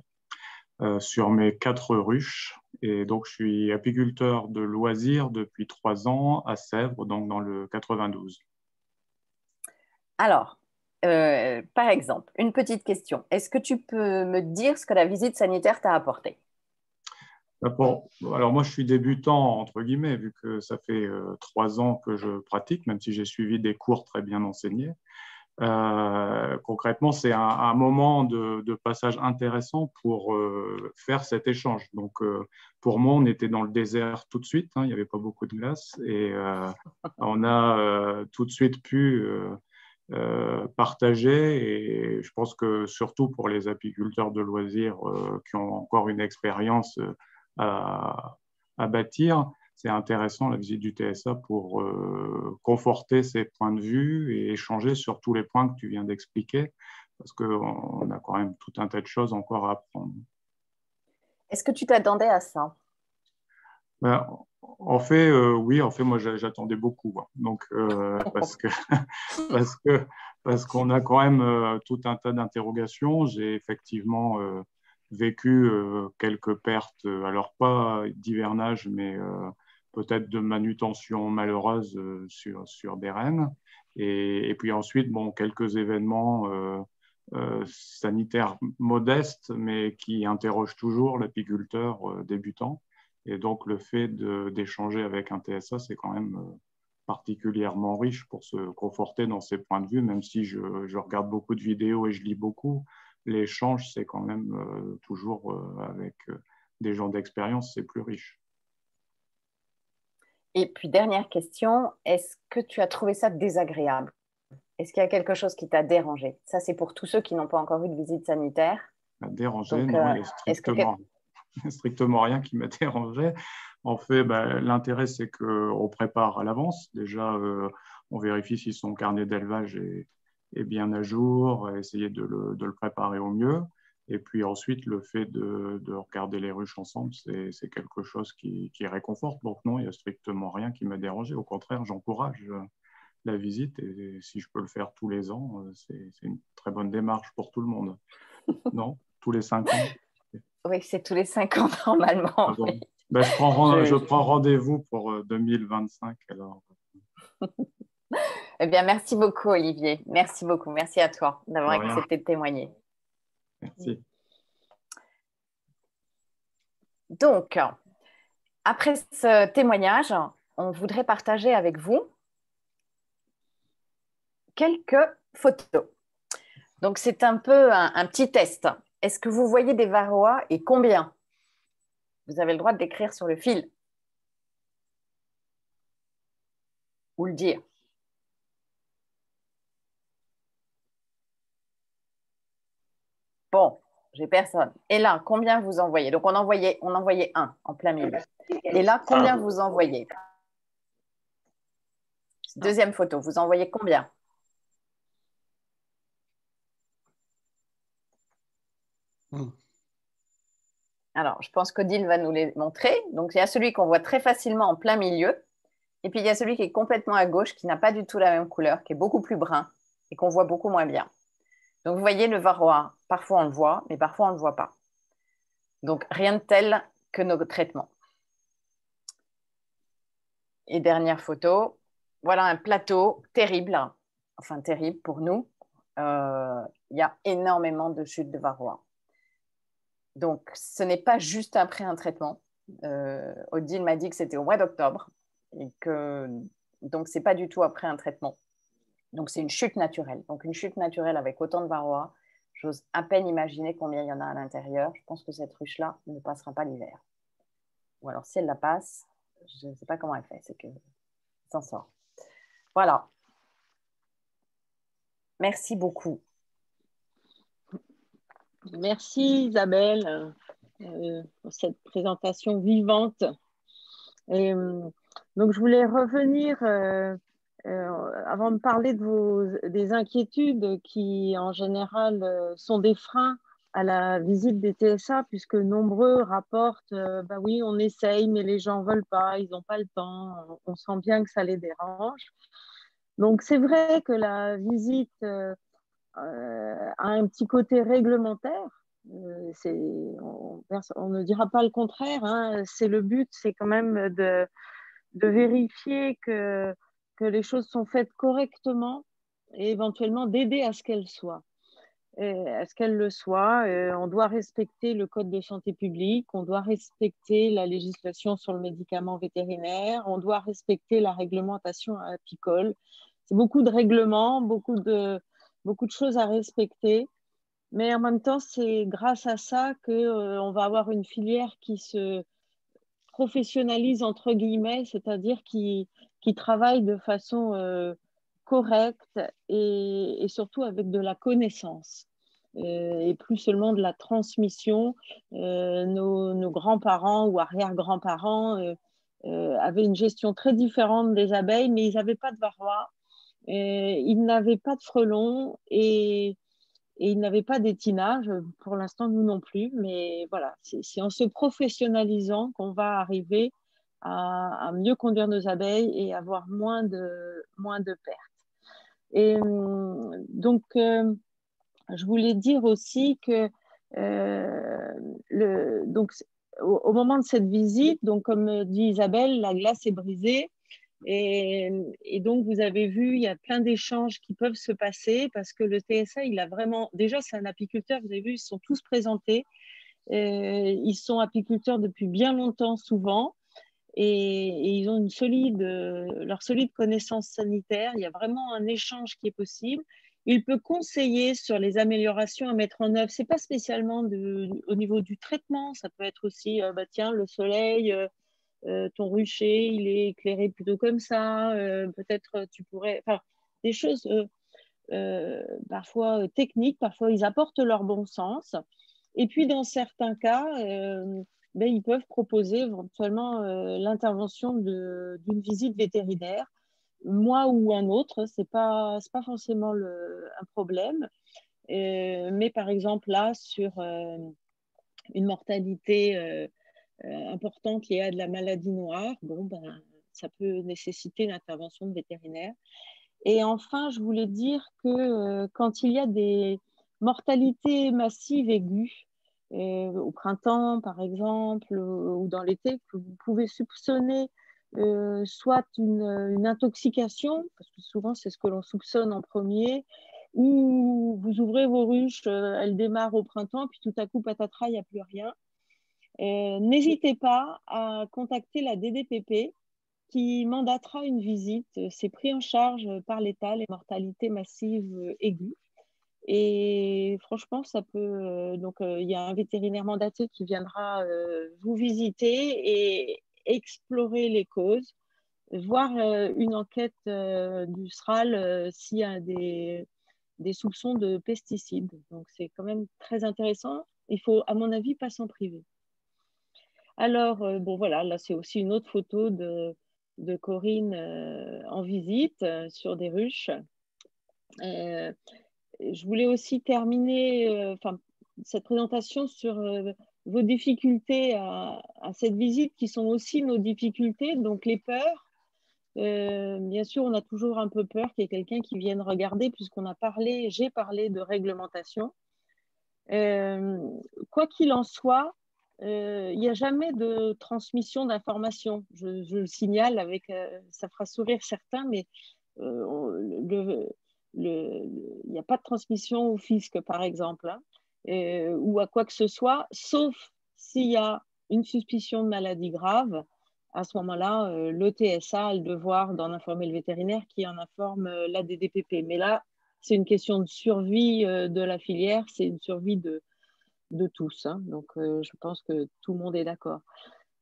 sur mes 4 ruches. Et donc, je suis apiculteur de loisirs depuis 3 ans à Sèvres, donc dans le 92. Alors, par exemple, une petite question. Est-ce que tu peux me dire ce que la visite sanitaire t'a apporté? Alors moi, je suis débutant, entre guillemets, vu que ça fait 3 ans que je pratique, même si j'ai suivi des cours très bien enseignés. Concrètement, c'est un moment de passage intéressant pour faire cet échange. Donc, pour moi, on était dans le désert tout de suite, hein, il n'y avait pas beaucoup de glace, et on a tout de suite pu partager, et je pense que surtout pour les apiculteurs de loisirs qui ont encore une expérience à bâtir, c'est intéressant la visite du TSA pour conforter ses points de vue et échanger sur tous les points que tu viens d'expliquer, parce qu'on a quand même tout un tas de choses encore à apprendre. Est-ce que tu t'attendais à ça? Ben, en fait, oui, en fait, moi j'attendais beaucoup, hein. Donc, parce qu'on a quand même tout un tas d'interrogations. J'ai effectivement vécu quelques pertes, alors pas d'hivernage, mais peut-être de manutention malheureuse sur des rennes. Et puis ensuite, bon, quelques événements sanitaires modestes, mais qui interrogent toujours l'apiculteur débutant. Et donc, le fait d'échanger avec un TSA, c'est quand même particulièrement riche pour se conforter dans ses points de vue, même si je regarde beaucoup de vidéos et je lis beaucoup. L'échange, c'est quand même toujours avec des gens d'expérience, c'est plus riche. Et puis, dernière question, est-ce que tu as trouvé ça désagréable? Est-ce qu'il y a quelque chose qui t'a dérangé? Ça, c'est pour tous ceux qui n'ont pas encore eu de visite sanitaire. Dérangé, donc, non, il y a strictement rien qui m'a dérangé. En fait, l'intérêt, c'est qu'on prépare à l'avance. Déjà, on vérifie si son carnet d'élevage est bien à jour, essayer de le préparer au mieux. Et puis ensuite, le fait de regarder les ruches ensemble, c'est quelque chose qui réconforte. Donc non, il n'y a strictement rien qui m'a dérangé. Au contraire, j'encourage la visite. Et si je peux le faire tous les ans, c'est une très bonne démarche pour tout le monde. Non, tous les 5 ans. Oui, c'est tous les 5 ans normalement. Ah bon. Oui. Je prends rendez-vous pour 2025 alors. Eh bien, merci beaucoup, Olivier. Merci beaucoup. Merci à toi d'avoir accepté de témoigner. Merci. Donc, après ce témoignage, on voudrait partager avec vous quelques photos. Donc, c'est un peu un petit test. Est-ce que vous voyez des varroas et combien? Vous avez le droit de l'écrire sur le fil. Ou le dire. Bon, j'ai personne. Et là, combien vous envoyez? Donc, on envoyait un en plein milieu. Et là, combien vous envoyez? Deuxième photo, vous envoyez combien? Alors, je pense qu'Odile va nous les montrer. Donc, il y a celui qu'on voit très facilement en plein milieu. Et puis, il y a celui qui est complètement à gauche, qui n'a pas du tout la même couleur, qui est beaucoup plus brun et qu'on voit beaucoup moins bien. Donc, vous voyez, le varroa, parfois on le voit, mais parfois on ne le voit pas. Donc, rien de tel que nos traitements. Et dernière photo, voilà un plateau terrible, enfin terrible pour nous. Il y a énormément de chutes de varroa. Donc, ce n'est pas juste après un traitement. Odile m'a dit que c'était au mois d'octobre et que donc ce n'est pas du tout après un traitement. Donc, c'est une chute naturelle. Donc, une chute naturelle avec autant de varroa, j'ose à peine imaginer combien il y en a à l'intérieur. Je pense que cette ruche-là ne passera pas l'hiver. Ou alors, si elle la passe, je ne sais pas comment elle fait, c'est qu'elle s'en sort. Voilà. Merci beaucoup. Merci Isabelle pour cette présentation vivante. Et, donc, je voulais revenir, avant de parler des inquiétudes qui, en général, sont des freins à la visite des TSA, puisque nombreux rapportent bah oui, on essaye, mais les gens ne veulent pas, ils n'ont pas le temps, on sent bien que ça les dérange. Donc, c'est vrai que la visite a un petit côté réglementaire. On ne dira pas le contraire, hein. C'est le but, c'est quand même de vérifier que les choses sont faites correctement et éventuellement d'aider à ce qu'elles soient. À ce qu'elles le soient, on doit respecter le code de santé publique, on doit respecter la législation sur le médicament vétérinaire, on doit respecter la réglementation apicole. C'est beaucoup de règlements, beaucoup de choses à respecter. Mais en même temps, c'est grâce à ça qu'on va avoir une filière qui se professionnalise, entre guillemets, c'est-à-dire qui travaille de façon correcte et surtout avec de la connaissance. Et plus seulement de la transmission. Nos grands-parents ou arrière-grands-parents avaient une gestion très différente des abeilles, mais ils n'avaient pas de varroa, ils n'avaient pas de frelons et ils n'avaient pas d'étinage. Pour l'instant, nous non plus, mais voilà, c'est en se professionnalisant qu'on va arriver à mieux conduire nos abeilles et avoir moins de pertes. Et donc, je voulais dire aussi que donc, au moment de cette visite, donc, comme dit Isabelle, la glace est brisée. Et donc, vous avez vu, il y a plein d'échanges qui peuvent se passer parce que le TSA, il a vraiment… Déjà, c'est un apiculteur, vous avez vu, ils sont tous présentés. Ils sont apiculteurs depuis bien longtemps, souvent. Et ils ont leur solide connaissance sanitaire. Il y a vraiment un échange qui est possible. Il peut conseiller sur les améliorations à mettre en œuvre. Ce n'est pas spécialement au niveau du traitement. Ça peut être aussi, bah, tiens, le soleil, ton rucher, il est éclairé plutôt comme ça. Peut-être tu pourrais… Enfin, des choses parfois techniques, parfois ils apportent leur bon sens. Et puis, dans certains cas… ben, ils peuvent proposer éventuellement l'intervention d'une visite vétérinaire, moi ou un autre, ce n'est pas forcément un problème. Mais par exemple, là, sur une mortalité importante liée à de la maladie noire, bon, ben, ça peut nécessiter l'intervention de vétérinaire. Et enfin, je voulais dire que quand il y a des mortalités massives aiguës, au printemps, par exemple, ou dans l'été, que vous pouvez soupçonner soit une intoxication, parce que souvent c'est ce que l'on soupçonne en premier, ou vous ouvrez vos ruches, elles démarrent au printemps, puis tout à coup, patatras, il n'y a plus rien. N'hésitez pas à contacter la DDPP qui mandatera une visite. C'est pris en charge par l'État, les mortalités massives aiguës. Et franchement, ça peut… donc, il y a un vétérinaire mandaté qui viendra vous visiter et explorer les causes, voir une enquête du SRAL s'il y a des soupçons de pesticides. Donc, c'est quand même très intéressant. Il faut, à mon avis, pas s'en priver. Alors, bon, voilà, là, c'est aussi une autre photo de Corinne en visite sur des ruches. Je voulais aussi terminer, cette présentation sur vos difficultés à cette visite, qui sont aussi nos difficultés, donc les peurs. Bien sûr, on a toujours un peu peur qu'il y ait quelqu'un qui vienne regarder, puisqu'on a parlé, j'ai parlé de réglementation. Quoi qu'il en soit, il n'y a jamais de transmission d'informations. Je le signale, ça fera sourire certains, mais il n'y a pas de transmission au fisc, par exemple, hein, ou à quoi que ce soit, sauf s'il y a une suspicion de maladie grave. À ce moment-là, le TSA a le devoir d'en informer le vétérinaire qui en informe l'ADDPP. Mais là, c'est une question de survie de la filière, c'est une survie de tous. Hein. Donc, je pense que tout le monde est d'accord.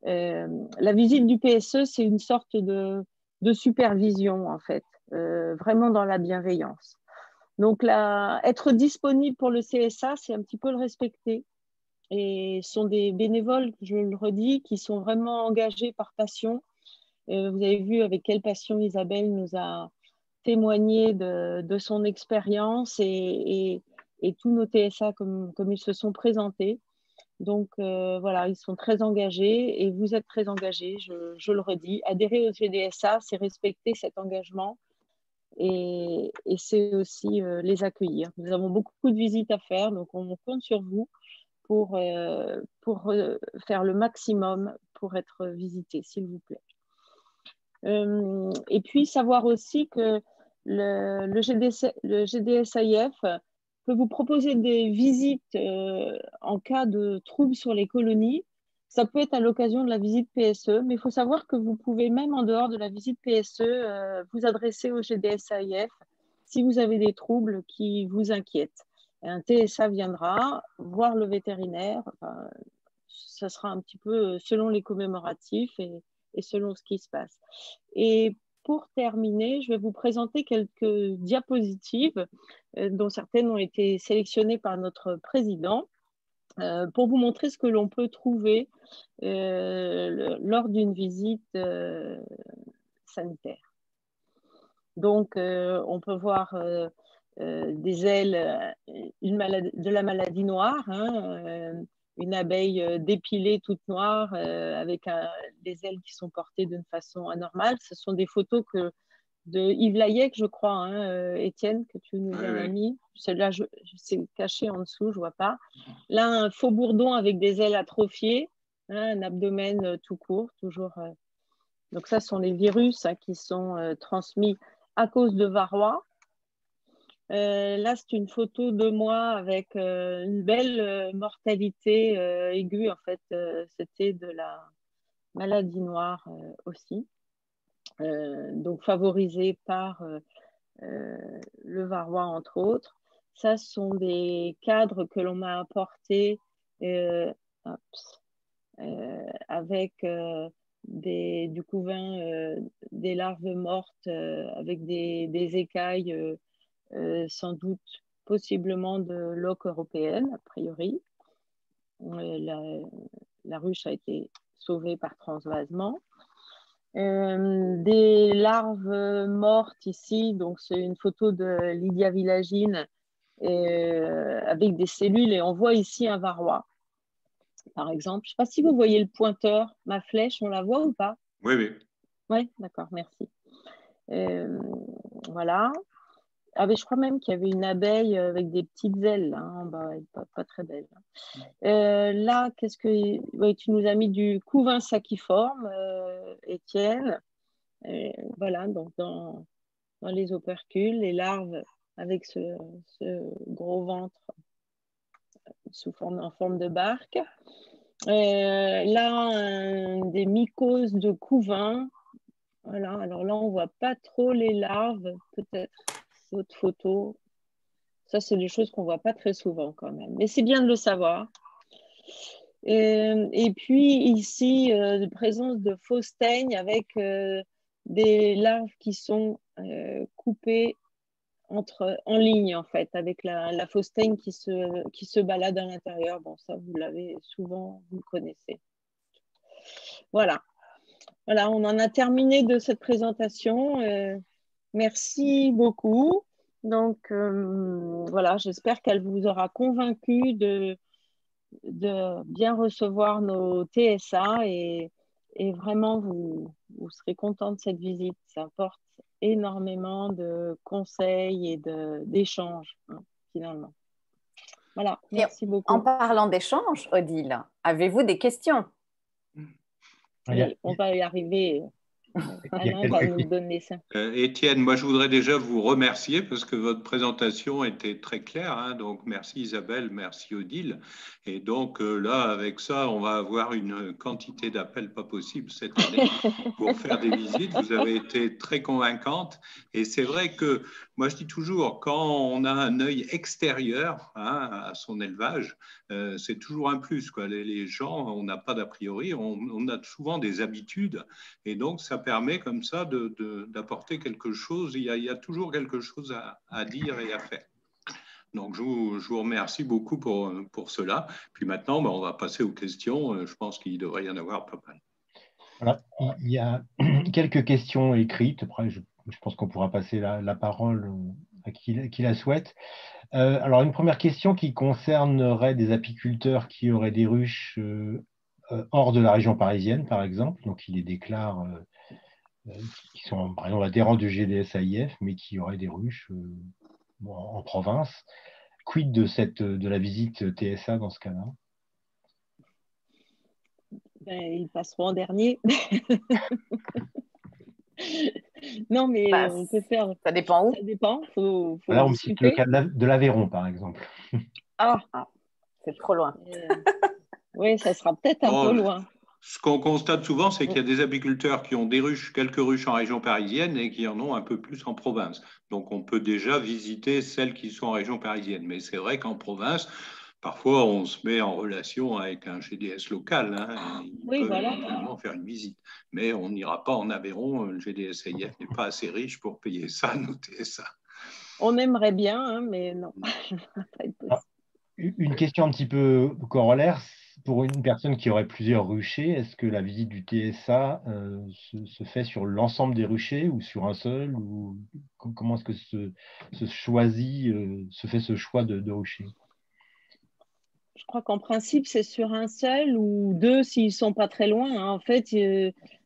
La visite du PSE, c'est une sorte de supervision, en fait, vraiment dans la bienveillance. Donc, être disponible pour le CSA, c'est un petit peu le respecter. Et ce sont des bénévoles, je le redis, qui sont vraiment engagés par passion. Vous avez vu avec quelle passion Isabelle nous a témoigné de son expérience et tous nos TSA comme ils se sont présentés. Donc, voilà, ils sont très engagés et vous êtes très engagés, je le redis. Adhérer au GDSA, c'est respecter cet engagement et c'est aussi les accueillir. Nous avons beaucoup de visites à faire, donc on compte sur vous pour faire le maximum pour être visité, s'il vous plaît. Et puis, savoir aussi que le GDSAIF peut vous proposer des visites en cas de troubles sur les colonies. Ça peut être à l'occasion de la visite PSE, mais il faut savoir que vous pouvez même en dehors de la visite PSE vous adresser au GDSAIF si vous avez des troubles qui vous inquiètent. Un TSA viendra voir le vétérinaire. Enfin, ça sera un petit peu selon les commémoratifs et selon ce qui se passe. Et pour terminer, je vais vous présenter quelques diapositives dont certaines ont été sélectionnées par notre président pour vous montrer ce que l'on peut trouver lors d'une visite sanitaire. Donc, on peut voir des ailes de la maladie noire, hein, une abeille dépilée toute noire avec des ailes qui sont portées d'une façon anormale. Ce sont des photos de Yves Layec, je crois, hein, Étienne, que tu nous as mis. Celle-là, c'est caché en dessous, je ne vois pas. Là, un faux bourdon avec des ailes atrophiées, hein, un abdomen tout court, toujours. Donc ça, ce sont les virus hein, qui sont transmis à cause de varroa. Là, c'est une photo de moi avec une belle mortalité aiguë. En fait, c'était de la maladie noire aussi. Donc favorisée par le varroa, entre autres. Ça, ce sont des cadres que l'on m'a apportés avec du couvain, des larves mortes avec des écailles sans doute possiblement de l'oque européenne, a priori. La ruche a été sauvée par transvasement. Des larves mortes ici, donc c'est une photo de Lydia Villagine avec des cellules et on voit ici un varroa, par exemple. Je ne sais pas si vous voyez le pointeur, ma flèche, on la voit ou pas? Oui, oui. Oui, d'accord, merci. Voilà. Ah, mais je crois même qu'il y avait une abeille avec des petites ailes là, en bas, pas très belle. Là, qu'est-ce que oui, tu nous as mis du couvain saciforme, Étienne. Voilà, donc dans les opercules, les larves avec ce gros ventre en forme de barque. Là, des mycoses de couvain. Voilà, alors là, on ne voit pas trop les larves, peut-être. Autre photo. Ça, c'est des choses qu'on ne voit pas très souvent quand même. Mais c'est bien de le savoir. Et puis ici, présence de fausses teignes avec des larves qui sont coupées en ligne, en fait, avec la fausse teigne qui se balade à l'intérieur. Bon, ça, vous l'avez souvent, vous le connaissez. Voilà. Voilà, on en a terminé de cette présentation. Merci beaucoup. Donc, voilà, j'espère qu'elle vous aura convaincu de de bien recevoir nos TSA et vraiment, vous serez content de cette visite. Ça apporte énormément de conseils et d'échanges, hein, finalement. Voilà, merci beaucoup. En parlant d'échanges, Odile, avez-vous des questions? Oui, on va y arriver. Alain va nous donner ça. Étienne, moi je voudrais déjà vous remercier parce que votre présentation était très claire. Hein, donc merci Isabelle, merci Odile. Et donc là, avec ça, on va avoir une quantité d'appels pas possible cette année pour faire des visites. Vous avez été très convaincante. Et c'est vrai que moi je dis toujours, quand on a un œil extérieur, hein, à son élevage, c'est toujours un plus, quoi. Les gens, on n'a pas d'a priori, on a souvent des habitudes. Et donc, ça permet comme ça d'apporter quelque chose. Il y a toujours quelque chose à dire et à faire. Donc, je vous remercie beaucoup pour cela. Puis maintenant, on va passer aux questions. Je pense qu'il devrait y en avoir pas mal. Voilà. Il y a quelques questions écrites. Après, je pense qu'on pourra passer la parole à qui la souhaite. Alors, une première question qui concernerait des apiculteurs qui auraient des ruches hors de la région parisienne, par exemple. Donc, il les déclare qui sont, par exemple, adhérents du GDS-AIF, mais qui auraient des ruches en province. Quid de la visite TSA dans ce cas-là? Ils passeront en dernier. Non, mais on peut faire. Ça dépend où? Ça dépend. Faut là, on me cite le discuter. cas de l'Aveyron, par exemple. Ah, c'est trop loin. Oui, ça sera peut-être un peu loin. Ce qu'on constate souvent, c'est qu'il y a des apiculteurs qui ont des ruches, quelques ruches en région parisienne et qui en ont un peu plus en province. Donc, on peut déjà visiter celles qui sont en région parisienne. Mais c'est vrai qu'en province, parfois, on se met en relation avec un GDS local. Hein, et il peut éventuellement faire une visite. Mais on n'ira pas en Aveyron. Le GDS-AIF n'est pas assez riche pour payer ça, nos TSA. On aimerait bien, hein, mais non. Une question un petit peu corollaire. Pour une personne qui aurait plusieurs ruchers, est-ce que la visite du TSA se fait sur l'ensemble des ruchers ou sur un seul, ou comment est-ce que se fait ce choix de ruchers? Je crois qu'en principe, c'est sur un seul ou deux s'ils ne sont pas très loin. Hein. En fait,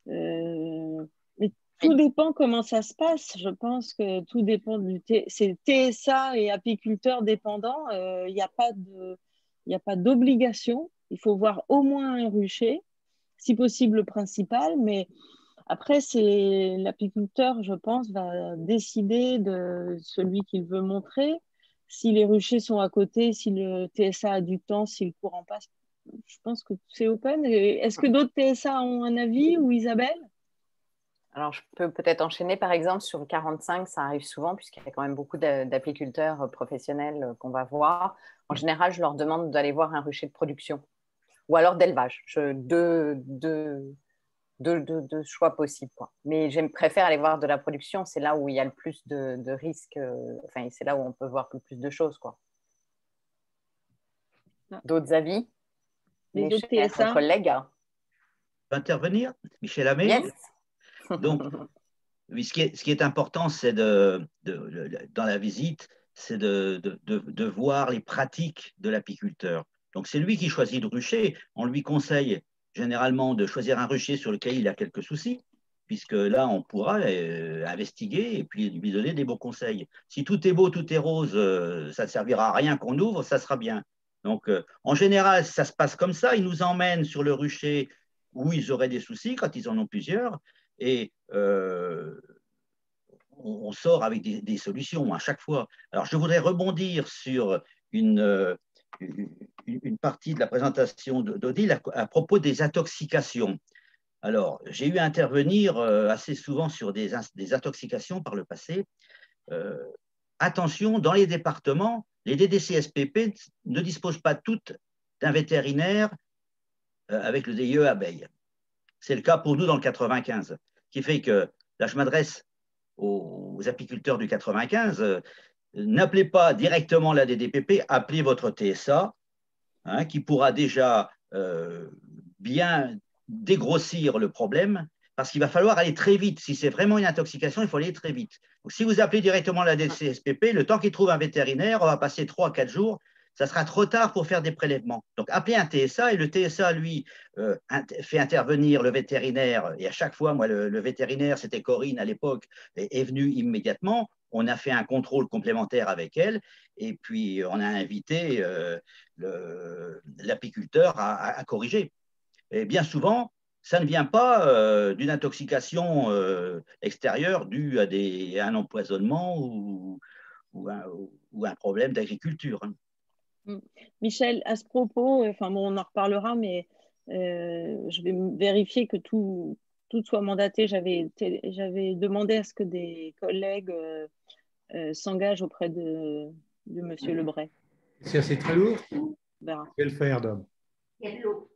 mais tout dépend comment ça se passe. Je pense que tout dépend c'est TSA et apiculteurs dépendants. Il n'y a pas d'obligation. Il faut voir au moins un rucher, si possible le principal, mais après, c'est l'apiculteur, je pense, va décider de celui qu'il veut montrer. Si les ruchers sont à côté, si le TSA a du temps, si le courant passe, je pense que c'est open. Est-ce que d'autres TSA ont un avis ou Isabelle? Alors, je peux peut-être enchaîner, par exemple, sur le 45, ça arrive souvent, puisqu'il y a quand même beaucoup d'apiculteurs professionnels qu'on va voir. En général, je leur demande d'aller voir un rucher de production ou alors d'élevage. Deux choix possibles, quoi. Mais je préfère aller voir de la production, c'est là où il y a le plus de risques, enfin, c'est là où on peut voir le plus de choses, quoi. D'autres avis? Les autres TSA collègues? Intervenir, Michel Amé. Yes. Donc, ce qui est important, c'est dans la visite, c'est de voir les pratiques de l'apiculteur. Donc, c'est lui qui choisit le rucher. On lui conseille généralement de choisir un rucher sur lequel il a quelques soucis, puisque là, on pourra investiguer et puis lui donner des bons conseils. Si tout est beau, tout est rose, ça ne servira à rien qu'on ouvre, ça sera bien. Donc, en général, ça se passe comme ça. Ils nous emmènent sur le rucher où ils auraient des soucis quand ils en ont plusieurs. Et on sort avec des solutions à chaque fois. Alors, je voudrais rebondir sur une partie de la présentation d'Odile à propos des intoxications. Alors, j'ai eu à intervenir assez souvent sur des intoxications par le passé. Attention, dans les départements, les DDCSPP ne disposent pas toutes d'un vétérinaire avec le DIE abeille. C'est le cas pour nous dans le 95, qui fait que, là je m'adresse aux apiculteurs du 95, n'appelez pas directement la DDPP, appelez votre TSA, hein, qui pourra déjà bien dégrossir le problème, parce qu'il va falloir aller très vite. Si c'est vraiment une intoxication, il faut aller très vite. Donc, si vous appelez directement la DDCSPP, le temps qu'ils trouvent un vétérinaire, on va passer 3 à 4 jours, ça sera trop tard pour faire des prélèvements. Donc, appelez un TSA et le TSA, lui, fait intervenir le vétérinaire. Et à chaque fois, moi, le vétérinaire, c'était Corinne à l'époque, est venu immédiatement. On a fait un contrôle complémentaire avec elle et puis on a invité l'apiculteur à corriger. Et bien souvent, ça ne vient pas d'une intoxication extérieure due à un empoisonnement ou un problème d'agriculture. Michel, à ce propos, enfin bon, on en reparlera, mais je vais vérifier que tout soit mandaté. J'avais demandé à ce que des collègues s'engagent auprès de Monsieur Lebray. C'est assez très lourd. On verra. Quel faire d'homme? Il y a de l'eau.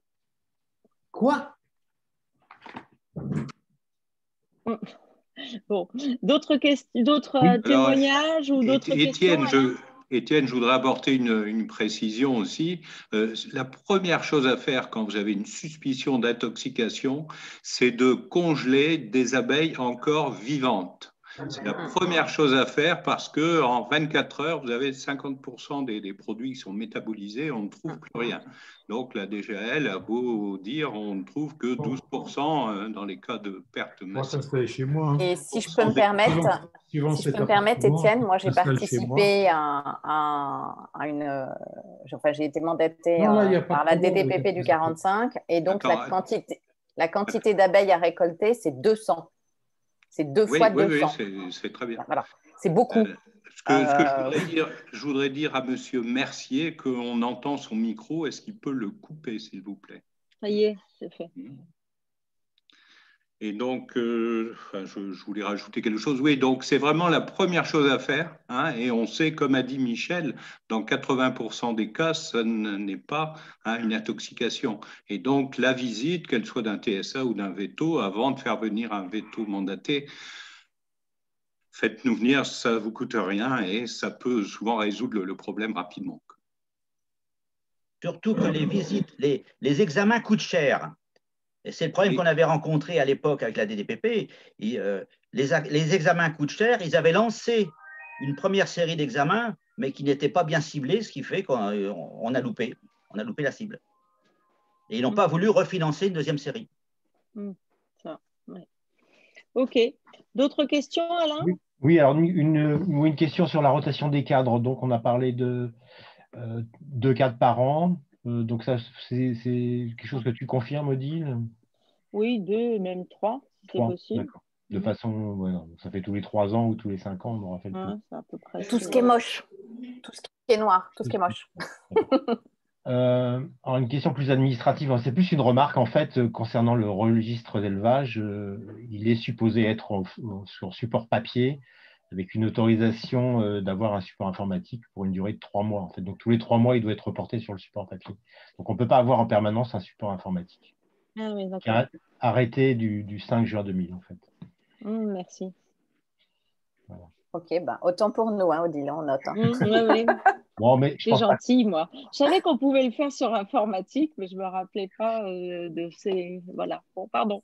Quoi? Bon, d'autres questions, d'autres témoignages ou d'autres questions? Étienne, je voudrais apporter une précision aussi. La première chose à faire quand vous avez une suspicion d'intoxication, c'est de congeler des abeilles encore vivantes. C'est la première chose à faire parce qu'en 24 heures, vous avez 50% des produits qui sont métabolisés, on ne trouve plus rien. Donc la DGAL a beau dire, on ne trouve que 12% dans les cas de perte massive. Moi, ça se fait chez moi. Hein. Et si je peux me permettre, Étienne, moi j'ai participé à une... Enfin, j'ai été mandatée par la DDPP du 45 et donc la quantité d'abeilles à récolter, c'est 200. C'est deux fois 200. Oui, c'est très bien. Voilà. C'est beaucoup. Ce que je voudrais dire à Monsieur Mercier qu'on entend son micro. Est-ce qu'il peut le couper, s'il vous plaît? Ça y est, c'est fait. Et donc, je voulais rajouter quelque chose. Oui, donc c'est vraiment la première chose à faire. Hein, et on sait, comme a dit Michel, dans 80% des cas, ça n'est pas une intoxication. Et donc, la visite, qu'elle soit d'un TSA ou d'un veto, avant de faire venir un veto mandaté, faites-nous venir, ça ne vous coûte rien et ça peut souvent résoudre le problème rapidement. Surtout que les visites, les examens coûtent cher. Et c'est le problème qu'on avait rencontré à l'époque avec la DDPP. Les examens coûtent cher. Ils avaient lancé une première série d'examens, mais qui n'étaient pas bien ciblés, ce qui fait qu'on a loupé. On a loupé la cible. Et ils n'ont pas voulu refinancer une deuxième série. Ça, ouais. OK. D'autres questions, Alain? Oui, alors une question sur la rotation des cadres. Donc, on a parlé de 2 cadres par an. Donc, ça, c'est quelque chose que tu confirmes, Odile? Oui, 2, même 3, si c'est possible. De façon, ça fait tous les 3 ans ou tous les 5 ans, on aura fait le tour. À peu près. Tout ce qui est moche, tout ce qui est noir, tout ce qui est moche. Alors une question plus administrative, c'est plus une remarque en fait concernant le registre d'élevage. Il est supposé être sur support papier avec une autorisation d'avoir un support informatique pour une durée de 3 mois. En fait. Donc tous les 3 mois, il doit être reporté sur le support papier. Donc on ne peut pas avoir en permanence un support informatique. Ah oui, d'accord. Arrêté du 5 juin 2000 en fait. Merci. Voilà. Ok, autant pour nous, Odile, on note. Oui. Bon, c'est gentil, moi. Je savais qu'on pouvait le faire sur informatique, mais je ne me rappelais pas de ces... Voilà, bon, pardon.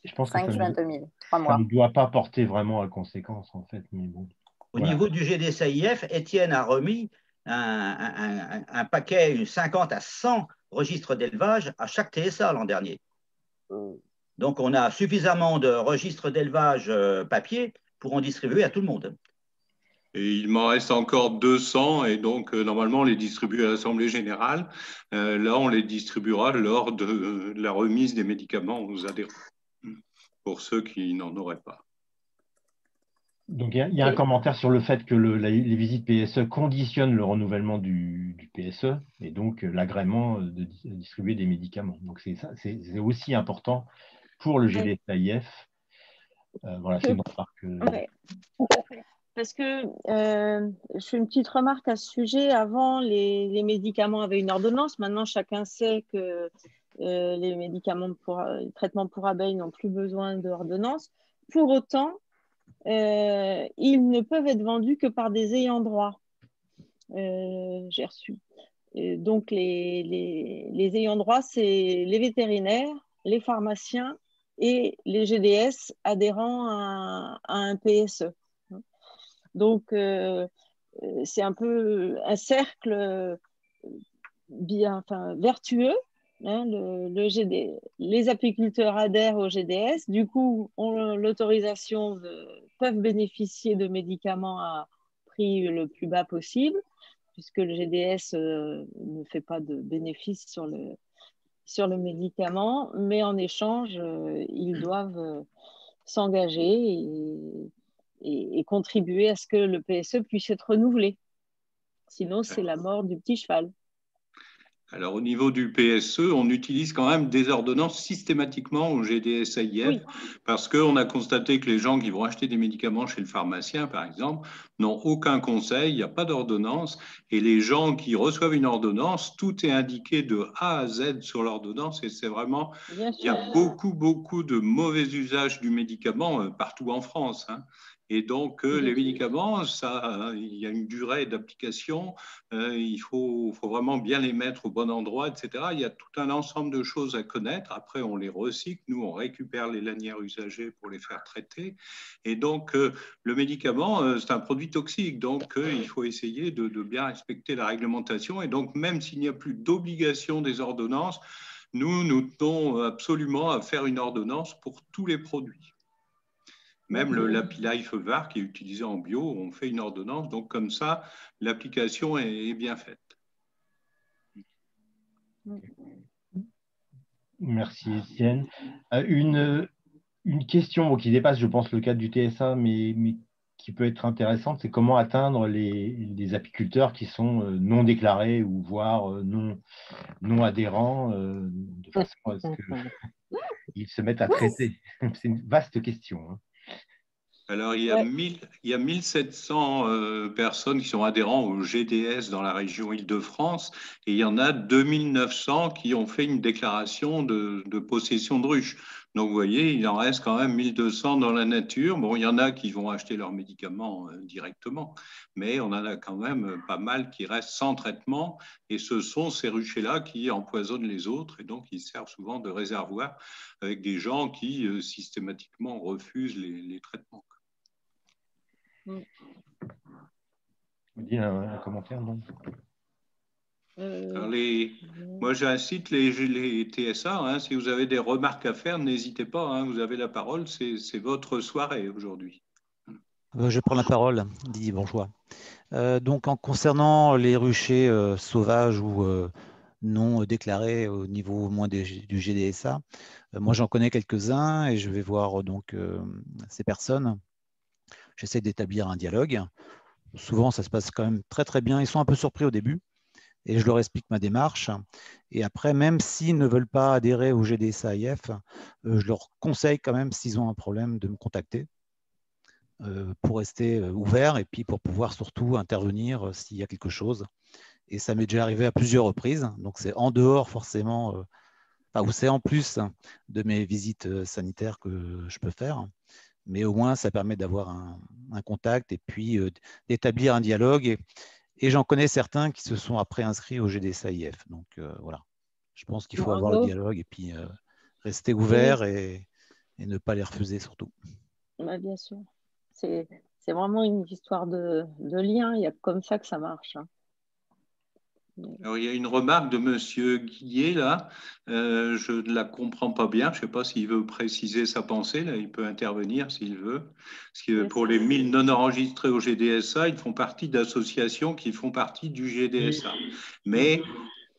5 juin 2000, 3 mois. Ça ne doit pas porter vraiment à conséquence, en fait. Mais bon. Au niveau du GDSAIF, Étienne a remis un paquet 50 à 100 registres d'élevage à chaque TSA l'an dernier. Donc, on a suffisamment de registres d'élevage papier pour en distribuer à tout le monde. Et il m'en reste encore 200 et donc normalement on les distribue à l'Assemblée générale. Là, on les distribuera lors de la remise des médicaments aux adhérents, pour ceux qui n'en auraient pas. Donc, il y a un commentaire sur le fait que les visites PSE conditionnent le renouvellement du PSE et donc l'agrément de distribuer des médicaments. Donc, c'est aussi important pour le GDSAIF. Voilà, c'est une remarque. Parce que je fais une petite remarque à ce sujet. Avant, les médicaments avaient une ordonnance. Maintenant, chacun sait que les médicaments les traitements pour abeilles n'ont plus besoin d'ordonnance. Pour autant, ils ne peuvent être vendus que par des ayants droit. J'ai reçu. Donc, les ayants droit, c'est les vétérinaires, les pharmaciens et les GDS adhérents à un PSE. Donc, c'est un peu un cercle vertueux. Hein, les apiculteurs adhèrent au GDS, du coup, peuvent bénéficier de médicaments à prix le plus bas possible, puisque le GDS ne fait pas de bénéfice sur le médicament, mais en échange, ils doivent s'engager et contribuer à ce que le PSE puisse être renouvelé. Sinon, c'est la mort du petit cheval. Alors, au niveau du PSE, on utilise quand même des ordonnances systématiquement au GDS-AIF, oui, parce qu'on a constaté que les gens qui vont acheter des médicaments chez le pharmacien, par exemple, n'ont aucun conseil, il n'y a pas d'ordonnance, et les gens qui reçoivent une ordonnance, tout est indiqué de A à Z sur l'ordonnance, et c'est vraiment, il y a beaucoup de mauvais usage du médicament partout en France, hein. Et donc, les médicaments, il y a une durée d'application, il faut vraiment bien les mettre au bon endroit, etc. Il y a tout un ensemble de choses à connaître. Après, on les recycle. Nous, on récupère les lanières usagées pour les faire traiter. Et donc, le médicament, c'est un produit toxique. Donc, il faut essayer de bien respecter la réglementation. Et donc, même s'il n'y a plus d'obligation des ordonnances, nous tenons absolument à faire une ordonnance pour tous les produits. Même le Lapilife VAR qui est utilisé en bio, on fait une ordonnance. Donc, comme ça, l'application est bien faite. Merci, Étienne. Une question qui dépasse, je pense, le cadre du TSA, mais qui peut être intéressante, c'est comment atteindre les apiculteurs qui sont non déclarés ou voire non adhérents, de façon à ce qu'ils se mettent à traiter. C'est une vaste question, hein. Alors, il y a 1700 personnes qui sont adhérents au GDS dans la région Île-de-France et il y en a 2900 qui ont fait une déclaration de possession de ruches. Donc, vous voyez, il en reste quand même 1200 dans la nature. Bon, il y en a qui vont acheter leurs médicaments directement, mais on en a quand même pas mal qui restent sans traitement et ce sont ces ruchers-là qui empoisonnent les autres et donc ils servent souvent de réservoir avec des gens qui systématiquement refusent les traitements. Vous dites un commentaire, non? Alors moi, j'incite les TSA, hein, si vous avez des remarques à faire, n'hésitez pas, hein, vous avez la parole, c'est votre soirée aujourd'hui. Je prends la parole, Didier Bourgeois. Donc, en concernant les ruchers sauvages ou non déclarés au niveau au moins du GDSA, moi j'en connais quelques-uns et je vais voir donc ces personnes. J'essaie d'établir un dialogue. Souvent, ça se passe quand même très très bien. Ils sont un peu surpris au début et je leur explique ma démarche. Et après, même s'ils ne veulent pas adhérer au GDSA-AIF, je leur conseille quand même, s'ils ont un problème, de me contacter pour rester ouvert et puis pour pouvoir surtout intervenir s'il y a quelque chose. Et ça m'est déjà arrivé à plusieurs reprises. Donc, c'est en dehors forcément, ou c'est en plus de mes visites sanitaires que je peux faire. Mais au moins, ça permet d'avoir un contact et puis d'établir un dialogue. Et j'en connais certains qui se sont après inscrits au GDSA-AIF. Donc, voilà. Je pense qu'il faut avoir le dialogue et puis rester ouvert et ne pas les refuser surtout. Bah, bien sûr. C'est vraiment une histoire de lien. Il y a comme ça que ça marche, hein. Alors, il y a une remarque de Monsieur Guillet, là. Je ne la comprends pas bien. Je ne sais pas s'il veut préciser sa pensée. Là, il peut intervenir s'il veut. Parce que pour les 1000 non enregistrés au GDSA, ils font partie d'associations qui font partie du GDSA. Mais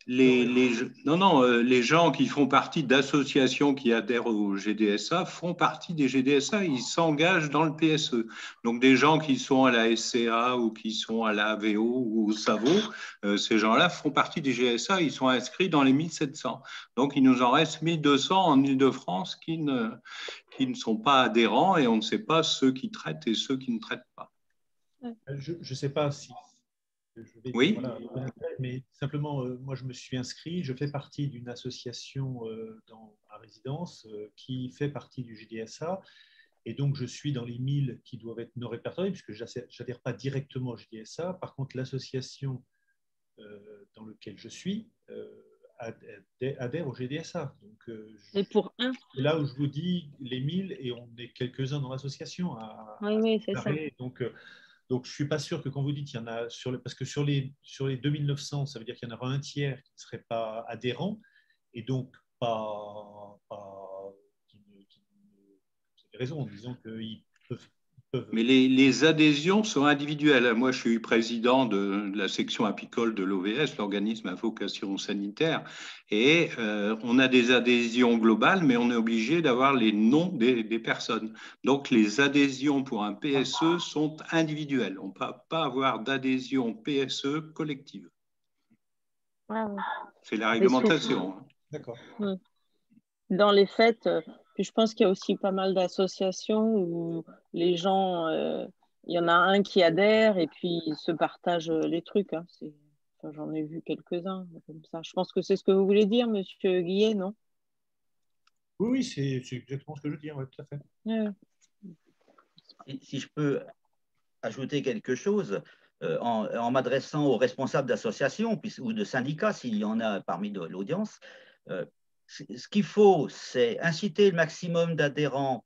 les gens qui font partie d'associations qui adhèrent au GDSA font partie des GDSA, ils s'engagent dans le PSE. Donc des gens qui sont à la SCA ou qui sont à la AVO ou au SAVO, ces gens-là font partie des GDSA, ils sont inscrits dans les 1700. Donc il nous en reste 1200 en Île-de-France qui ne sont pas adhérents et on ne sait pas ceux qui traitent et ceux qui ne traitent pas. Je ne sais pas si... Oui. Voilà, mais simplement, moi, je me suis inscrit. Je fais partie d'une association à résidence qui fait partie du GDSA. Et donc, je suis dans les 1000 qui doivent être non répertoriés, puisque je n'adhère pas directement au GDSA. Par contre, l'association dans laquelle je suis adhère au GDSA. Donc, et pour un. Là où je vous dis les 1000, et on est quelques-uns dans l'association. Oui, c'est ça. Donc, Donc, je ne suis pas sûr que quand vous dites qu'il y en a, parce que sur les 2900, ça veut dire qu'il y en aura un tiers qui ne serait pas adhérent, et donc c'est des raisons, disons qu'ils peuvent. Mais les adhésions sont individuelles. Moi, je suis président de la section apicole de l'OVS, l'organisme à vocation sanitaire, et on a des adhésions globales, mais on est obligé d'avoir les noms des personnes. Donc, les adhésions pour un PSE sont individuelles. On ne peut pas avoir d'adhésion PSE collective. Ah ouais. C'est la réglementation. D'accord. Dans les faits, puis je pense qu'il y a aussi pas mal d'associations où les gens, il y en a un qui adhère et puis ils se partagent les trucs. Hein. Enfin, j'en ai vu quelques-uns comme ça. Je pense que c'est ce que vous voulez dire, Monsieur Guillet, non? Oui, c'est exactement ce que je veux dire, ouais, tout à fait. Ouais. Si je peux ajouter quelque chose, en m'adressant aux responsables d'associations ou de syndicats, s'il y en a parmi l'audience, ce qu'il faut, c'est inciter le maximum d'adhérents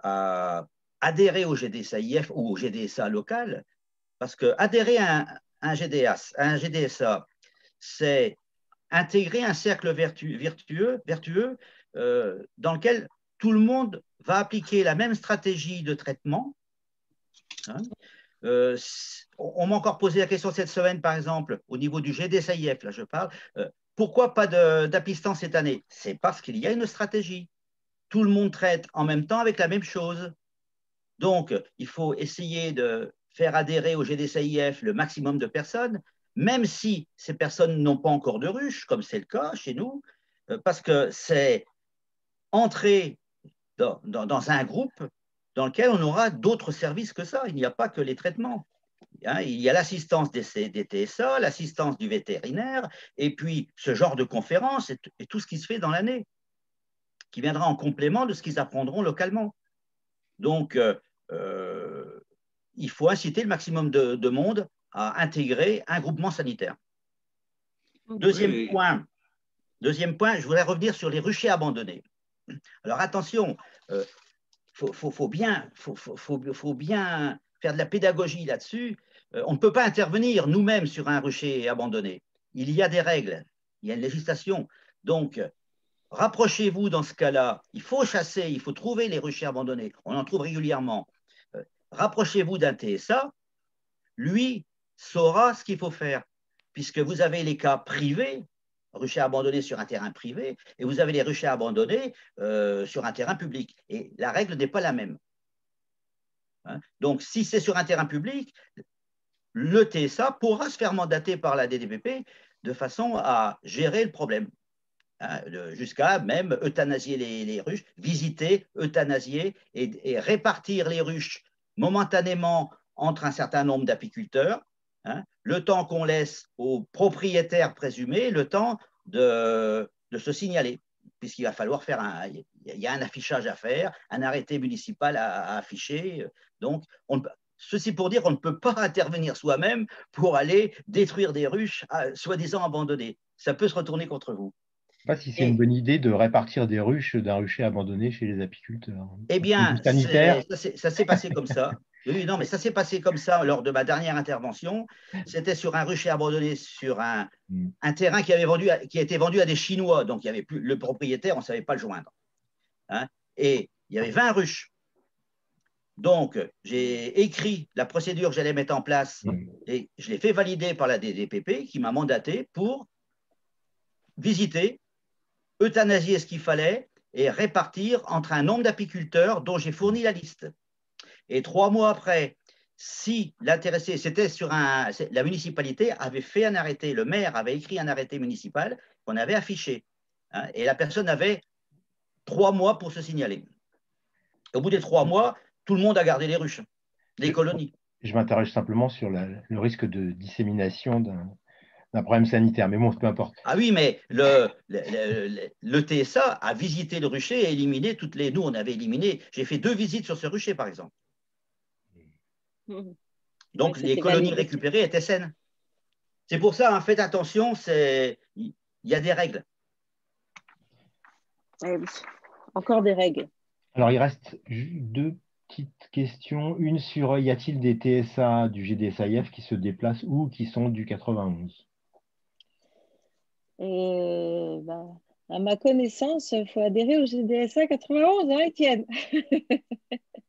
à adhérer au GDSAIF ou au GDSA local, parce que adhérer à un GDSA, c'est intégrer un cercle vertueux dans lequel tout le monde va appliquer la même stratégie de traitement. Hein. On m'a encore posé la question cette semaine, par exemple, au niveau du GDSAIF, là je parle, pourquoi pas d'apistant cette année? C'est parce qu'il y a une stratégie. Tout le monde traite en même temps avec la même chose. Donc, il faut essayer de faire adhérer au GDSAIF le maximum de personnes, même si ces personnes n'ont pas encore de ruche, comme c'est le cas chez nous, parce que c'est entrer dans un groupe dans lequel on aura d'autres services que ça. Il n'y a pas que les traitements. Hein, il y a l'assistance des TSA, l'assistance du vétérinaire, et puis ce genre de conférences et tout ce qui se fait dans l'année, qui viendra en complément de ce qu'ils apprendront localement. Donc, il faut inciter le maximum de monde à intégrer un groupement sanitaire. Deuxième point, je voudrais revenir sur les ruchers abandonnés. Alors attention, faut bien faire de la pédagogie là-dessus. On ne peut pas intervenir nous-mêmes sur un rucher abandonné. Il y a des règles, il y a une législation. Donc, rapprochez-vous dans ce cas-là. Il faut chasser, il faut trouver les ruchers abandonnés. On en trouve régulièrement. Rapprochez-vous d'un TSA. Lui saura ce qu'il faut faire, puisque vous avez les cas privés, ruchers abandonnés sur un terrain privé, et vous avez les ruchers abandonnés sur un terrain public. Et la règle n'est pas la même. Hein? Donc, si c'est sur un terrain public, le TSA pourra se faire mandater par la DDPP de façon à gérer le problème. Hein, jusqu'à même euthanasier les ruches, visiter, euthanasier et répartir les ruches momentanément entre un certain nombre d'apiculteurs, hein, le temps qu'on laisse aux propriétaires présumés, le temps de se signaler, puisqu'il va falloir faire il y a un affichage à faire, un arrêté municipal à afficher. Donc, ceci pour dire qu'on ne peut pas intervenir soi-même pour aller détruire des ruches soi-disant abandonnées. Ça peut se retourner contre vous. Je ne sais pas si c'est une bonne idée de répartir des ruches d'un rucher abandonné chez les apiculteurs. Eh bien, ça s'est passé comme ça. Oui, non, mais ça s'est passé comme ça lors de ma dernière intervention. C'était sur un rucher abandonné sur un terrain qui a été vendu à des Chinois. Donc, il y avait plus, le propriétaire, on ne savait pas le joindre. Hein, et il y avait 20 ruches. Donc, j'ai écrit la procédure que j'allais mettre en place et je l'ai fait valider par la DDPP qui m'a mandaté pour visiter, euthanasier ce qu'il fallait et répartir entre un nombre d'apiculteurs dont j'ai fourni la liste. Et 3 mois après, si l'intéressé, la municipalité avait fait un arrêté, le maire avait écrit un arrêté municipal qu'on avait affiché. Hein, et la personne avait 3 mois pour se signaler. Au bout des 3 mois, tout le monde a gardé les ruches, les colonies. Je m'interroge simplement sur le risque de dissémination d'un problème sanitaire, mais bon, peu importe. Ah oui, mais le TSA a visité le rucher et éliminé toutes les... Nous, on avait éliminé... J'ai fait 2 visites sur ce rucher, par exemple. Donc, les colonies récupérées étaient saines. C'est pour ça, hein, faites attention, il y a des règles. Eh oui. Encore des règles. Alors, il reste 2 petites questions. Une sur, y a-t-il des TSA du GDSAIF qui se déplacent ou qui sont du 91? À ma connaissance, il faut adhérer au GDSA 91, hein, Étienne?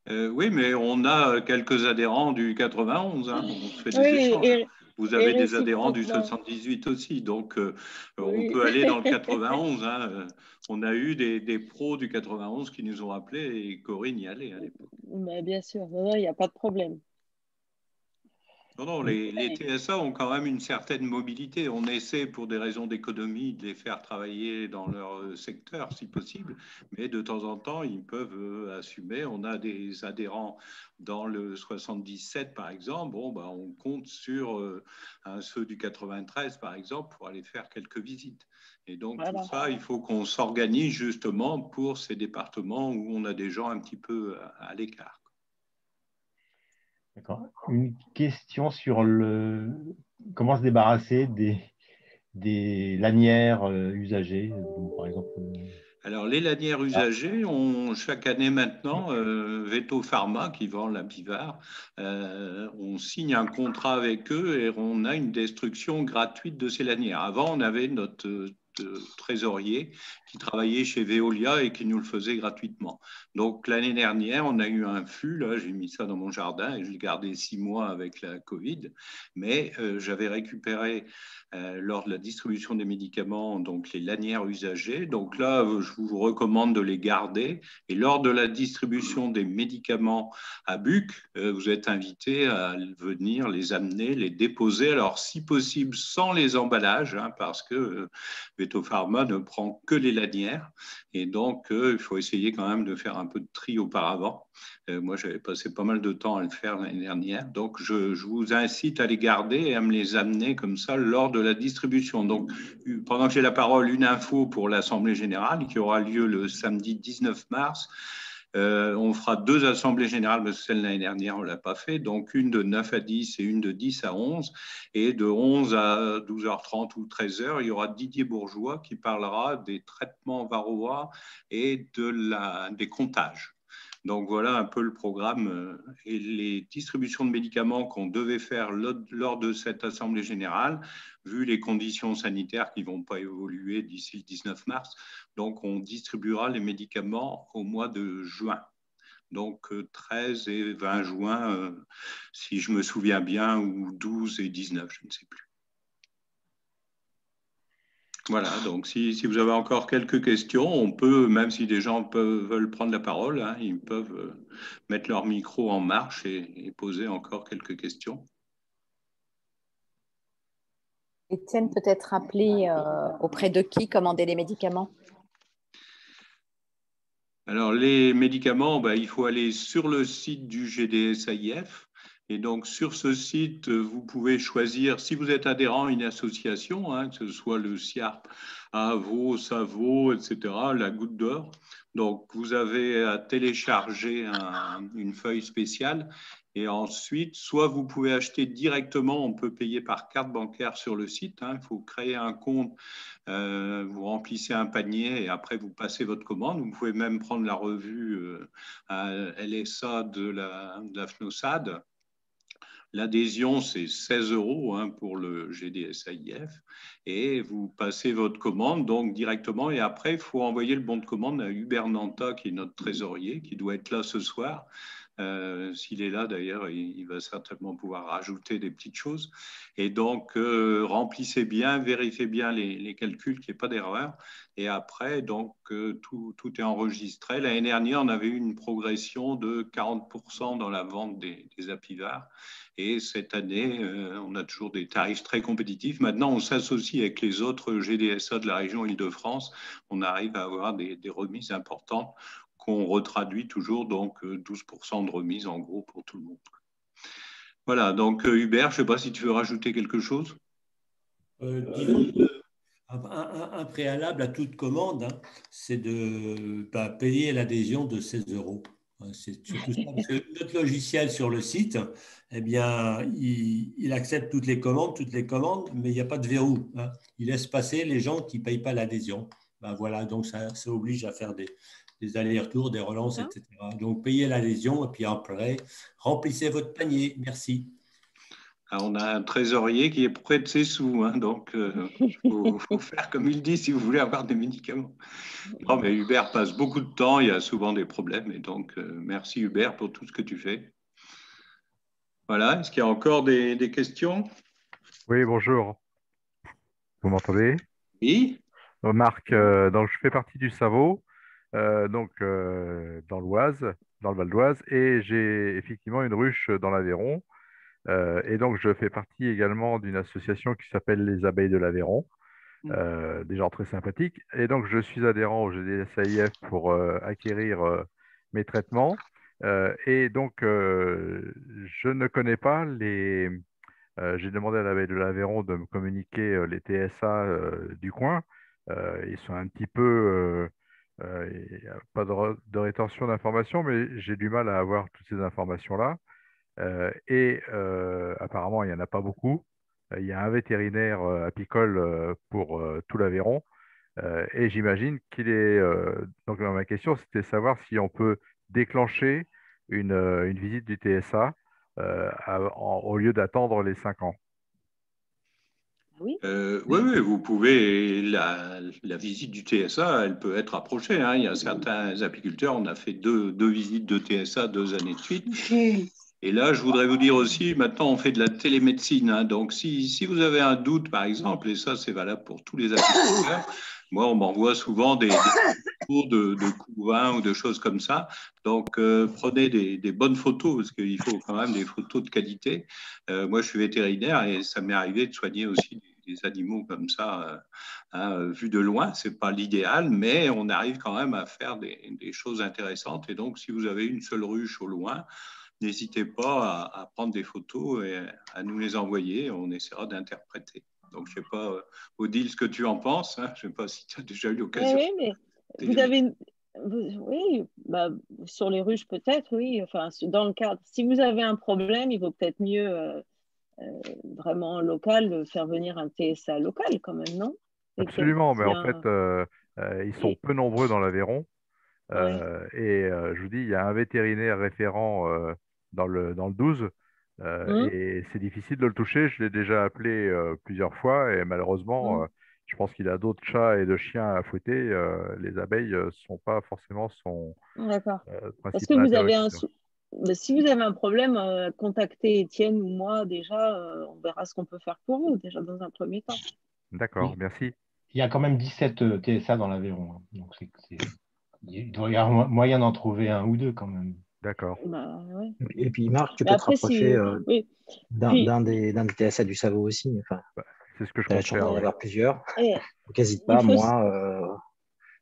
Oui, mais on a quelques adhérents du 91, hein, on fait des Oui, échanges. Vous avez des adhérents du réciproquement. 78 aussi, donc on Oui. peut aller dans le 91. Hein. On a eu des pros du 91 qui nous ont appelés et Corinne y allait à l'époque. Bien sûr, non, il n'y a pas de problème. Non, les TSA ont quand même une certaine mobilité. On essaie, pour des raisons d'économie, de les faire travailler dans leur secteur, si possible. Mais de temps en temps, ils peuvent assumer. On a des adhérents dans le 77, par exemple. Bon, ben, on compte sur ceux du 93, par exemple, pour aller faire quelques visites. Et donc, Voilà. tout ça, il faut qu'on s'organise justement pour ces départements où on a des gens un petit peu à l'écart. D'accord. Une question sur comment se débarrasser des lanières usagées, donc, par exemple. Alors, les lanières usagées ont chaque année maintenant, Veto Pharma qui vend la Bivard, on signe un contrat avec eux et on a une destruction gratuite de ces lanières. Avant, on avait notre trésorier qui travaillait chez Veolia et qui nous le faisait gratuitement. Donc l'année dernière, on a eu un fût, là, j'ai mis ça dans mon jardin et je l'ai gardé 6 mois avec la Covid, mais j'avais récupéré lors de la distribution des médicaments donc les lanières usagées. Donc là, je vous recommande de les garder et lors de la distribution des médicaments à Buc, vous êtes invité à venir les amener, les déposer, alors si possible sans les emballages, hein, parce que Veto Pharma ne prend que les lanières et donc il faut essayer quand même de faire un peu de tri auparavant. Moi, j'avais passé pas mal de temps à le faire l'année dernière, donc je vous incite à les garder et à me les amener comme ça lors de la distribution. Donc, pendant que j'ai la parole, une info pour l'Assemblée générale qui aura lieu le samedi 19 mars. On fera 2 assemblées générales, parce que celle de l'année dernière, on ne l'a pas fait. Donc, une de 9 à 10 et une de 10 à 11. Et de 11 à 12h30 ou 13h, il y aura Didier Bourgeois qui parlera des traitements varroa et des comptages. Donc voilà un peu le programme et les distributions de médicaments qu'on devait faire lors de cette Assemblée générale, vu les conditions sanitaires qui ne vont pas évoluer d'ici le 19 mars. Donc on distribuera les médicaments au mois de juin. Donc 13 et 20 juin, si je me souviens bien, ou 12 et 19, je ne sais plus. Voilà, donc si vous avez encore quelques questions, on peut, même si des gens veulent prendre la parole, hein, ils peuvent mettre leur micro en marche et poser encore quelques questions. Étienne, peut-être rappeler auprès de qui commander les médicaments? Alors, les médicaments, il faut aller sur le site du GDSAIF. Et donc, sur ce site, vous pouvez choisir, si vous êtes adhérent à une association, hein, que ce soit le SIARP, AVO, SAVO, etc., la Goutte d'Or. Donc, vous avez à télécharger une feuille spéciale. Et ensuite, soit vous pouvez acheter directement, on peut payer par carte bancaire sur le site. Hein, il faut créer un compte, vous remplissez un panier et après vous passez votre commande. Vous pouvez même prendre la revue LSA de la FNOSAD. L'adhésion, c'est 16 € hein, pour le GDSAIF et vous passez votre commande donc directement et après, il faut envoyer le bon de commande à Hubert Nanta, qui est notre trésorier, qui doit être là ce soir. S'il est là, d'ailleurs, il va certainement pouvoir rajouter des petites choses. Et donc, remplissez bien, vérifiez bien les calculs, qu'il n'y ait pas d'erreur. Et après, donc, tout est enregistré. L'année dernière, on avait eu une progression de 40% dans la vente des Apivars. Et cette année, on a toujours des tarifs très compétitifs. Maintenant, on s'associe avec les autres GDSA de la région Île-de-France. On arrive à avoir des remises importantes qu'on retraduit toujours, donc 12% de remise en gros pour tout le monde. Voilà, donc Hubert, je ne sais pas si tu veux rajouter quelque chose. Disons un préalable à toute commande, hein, c'est de payer l'adhésion de 16 €. C'est surtout ça, parce que notre logiciel sur le site, eh bien, il accepte toutes les commandes, mais il n'y a pas de verrou. Hein. Il laisse passer les gens qui ne payent pas l'adhésion. ben voilà, donc ça oblige à faire des allers-retours, des relances, etc. Donc, payez l'adhésion et puis après, remplissez votre panier. Merci. Alors, on a un trésorier qui est près de ses sous, hein, donc il faut faire comme il dit si vous voulez avoir des médicaments. Non, mais Hubert passe beaucoup de temps, il y a souvent des problèmes, et donc merci Hubert pour tout ce que tu fais. Voilà, est-ce qu'il y a encore des questions? Oui, bonjour. Vous m'entendez? Oui. Marc, donc je fais partie du Savot, dans l'Oise, dans le Val d'Oise, et j'ai effectivement une ruche dans l'Aveyron. Et donc je fais partie également d'une association qui s'appelle les Abeilles de l'Aveyron, des gens très sympathiques. Et donc je suis adhérent au GDSAIF pour acquérir mes traitements. Et donc je ne connais pas les. J'ai demandé à l'abeille de l'Aveyron de me communiquer les TSA du coin. Ils sont un petit peu, il n'y a pas de rétention d'informations, mais j'ai du mal à avoir toutes ces informations-là. Apparemment, il n'y en a pas beaucoup. Il y a un vétérinaire apicole pour tout l'Aveyron. Et j'imagine qu'il est. Donc, ma question, c'était de savoir si on peut déclencher une visite du TSA au lieu d'attendre les 5 ans. Oui. Oui, vous pouvez. La visite du TSA, elle peut être approchée, hein. Il y a certains apiculteurs, on a fait deux visites de TSA 2 années de suite. Et là, je voudrais vous dire aussi, maintenant, on fait de la télémédecine, hein. Donc, si vous avez un doute, par exemple, et ça, c'est valable pour tous les apiculteurs, moi, on m'envoie souvent des cours de couvain ou de choses comme ça. Donc, prenez des bonnes photos, parce qu'il faut quand même des photos de qualité. Moi, je suis vétérinaire et ça m'est arrivé de soigner aussi des animaux comme ça, vus de loin. Ce n'est pas l'idéal, mais on arrive quand même à faire des choses intéressantes. Et donc, si vous avez une seule ruche au loin, n'hésitez pas à prendre des photos et à nous les envoyer. On essaiera d'interpréter. Donc, je ne sais pas, Odile, ce que tu en penses, hein. Je ne sais pas si tu as déjà eu l'occasion. Oui, mais vous avez... Oui, bah, sur les ruches peut-être, oui. Enfin, dans le cadre, si vous avez un problème, il vaut peut-être mieux vraiment local, faire venir un TSA local quand même, non? Absolument, mais en fait, ils sont peu nombreux dans l'Aveyron. Je vous dis, il y a un vétérinaire référent dans le 12 et c'est difficile de le toucher. Je l'ai déjà appelé plusieurs fois et malheureusement, je pense qu'il a d'autres chats et de chiens à fouetter. Les abeilles ne sont pas forcément son D'accord. Parce que principal vous avez interlocuteur. si vous avez un problème, contactez Étienne ou moi déjà, on verra ce qu'on peut faire pour vous, déjà dans un premier temps. D'accord, merci. Il y a quand même 17 TSA dans l'Aveyron, hein. Donc il doit y avoir moyen d'en trouver un ou deux quand même. D'accord. Bah, ouais. Et puis Marc, tu Mais peux après, te rapprocher oui. d'un des TSA du Savot aussi. Enfin, c'est ce que je tu as la compte chance faire, d'en oui. avoir plusieurs. Et Donc n'hésite pas, moi,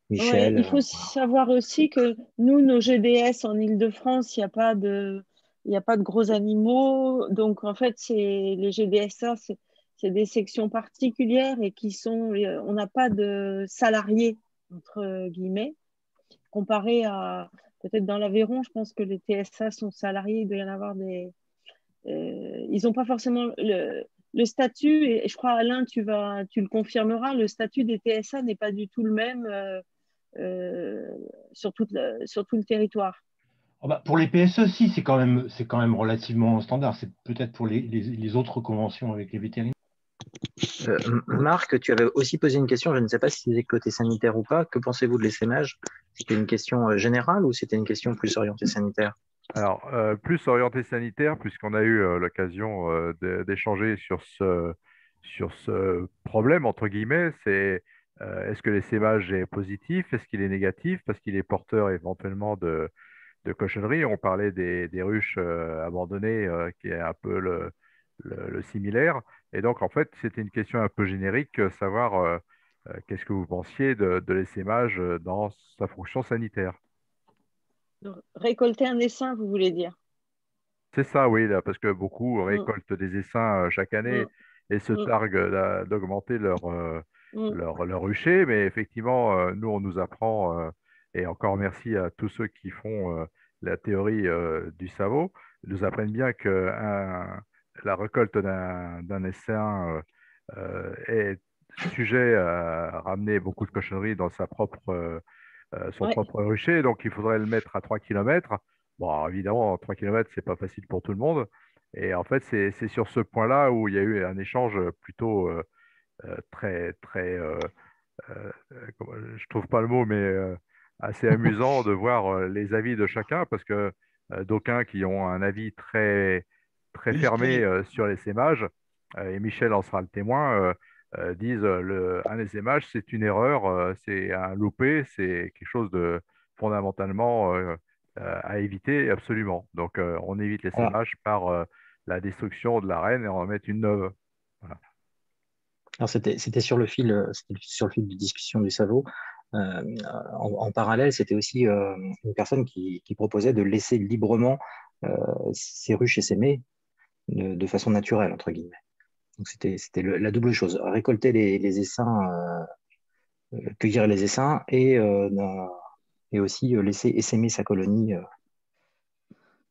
Michel. il faut savoir aussi que nous, nos GDS en Île-de-France, il n'y a pas de gros animaux. Donc, en fait, les GDSA, c'est des sections particulières et on n'a pas de salariés, entre guillemets, comparé à peut-être dans l'Aveyron. Je pense que les TSA sont salariés, il doit y en avoir ils n'ont pas forcément le statut, et je crois, Alain, tu le confirmeras, le statut des TSA n'est pas du tout le même sur tout le territoire. Oh bah, pour les PSE, si, c'est quand même relativement standard. C'est peut-être pour les autres conventions avec les vétérinaires. Marc, tu avais aussi posé une question, je ne sais pas si c'était côté sanitaire ou pas. Que pensez-vous de l'essaimage? C'était une question générale ou c'était une question plus orientée sanitaire? Alors, plus orienté sanitaire, puisqu'on a eu l'occasion d'échanger sur ce problème, entre guillemets, c'est est-ce que l'essaimage est positif? Est-ce qu'il est négatif? Parce qu'il est porteur éventuellement de cochonneries. On parlait des ruches abandonnées, qui est un peu le similaire. Et donc, en fait, c'était une question un peu générique, savoir qu'est-ce que vous pensiez de l'essaimage dans sa fonction sanitaire. Récolter un essaim, vous voulez dire? C'est ça, oui, là, parce que beaucoup récoltent des essaims chaque année et se targuent d'augmenter leur rucher. Mais effectivement, nous, on nous apprend, et encore merci à tous ceux qui font la théorie du Savot, nous apprennent bien que la récolte d'un essaim est sujet ramenait beaucoup de cochonneries dans son propre rucher, donc il faudrait le mettre à 3 km. Bon, alors, évidemment, 3 km, c'est pas facile pour tout le monde. Et en fait, c'est sur ce point-là où il y a eu un échange plutôt très, très, je trouve pas le mot, mais assez amusant de voir les avis de chacun, parce que d'aucuns qui ont un avis très, très fermé sur l'essaimage, et Michel en sera le témoin, disent un essaimage, c'est une erreur, c'est un loupé, c'est quelque chose de fondamentalement à éviter absolument. Donc, on évite l'essaimage par la destruction de la reine et on en met une neuve. Voilà. Alors c'était sur le fil de discussion du Savot. En parallèle, c'était aussi une personne qui proposait de laisser librement ces ruches essaimer de façon naturelle, entre guillemets. Donc c'était la double chose, récolter les essaims, cueillir les essaims et aussi laisser essaimer sa colonie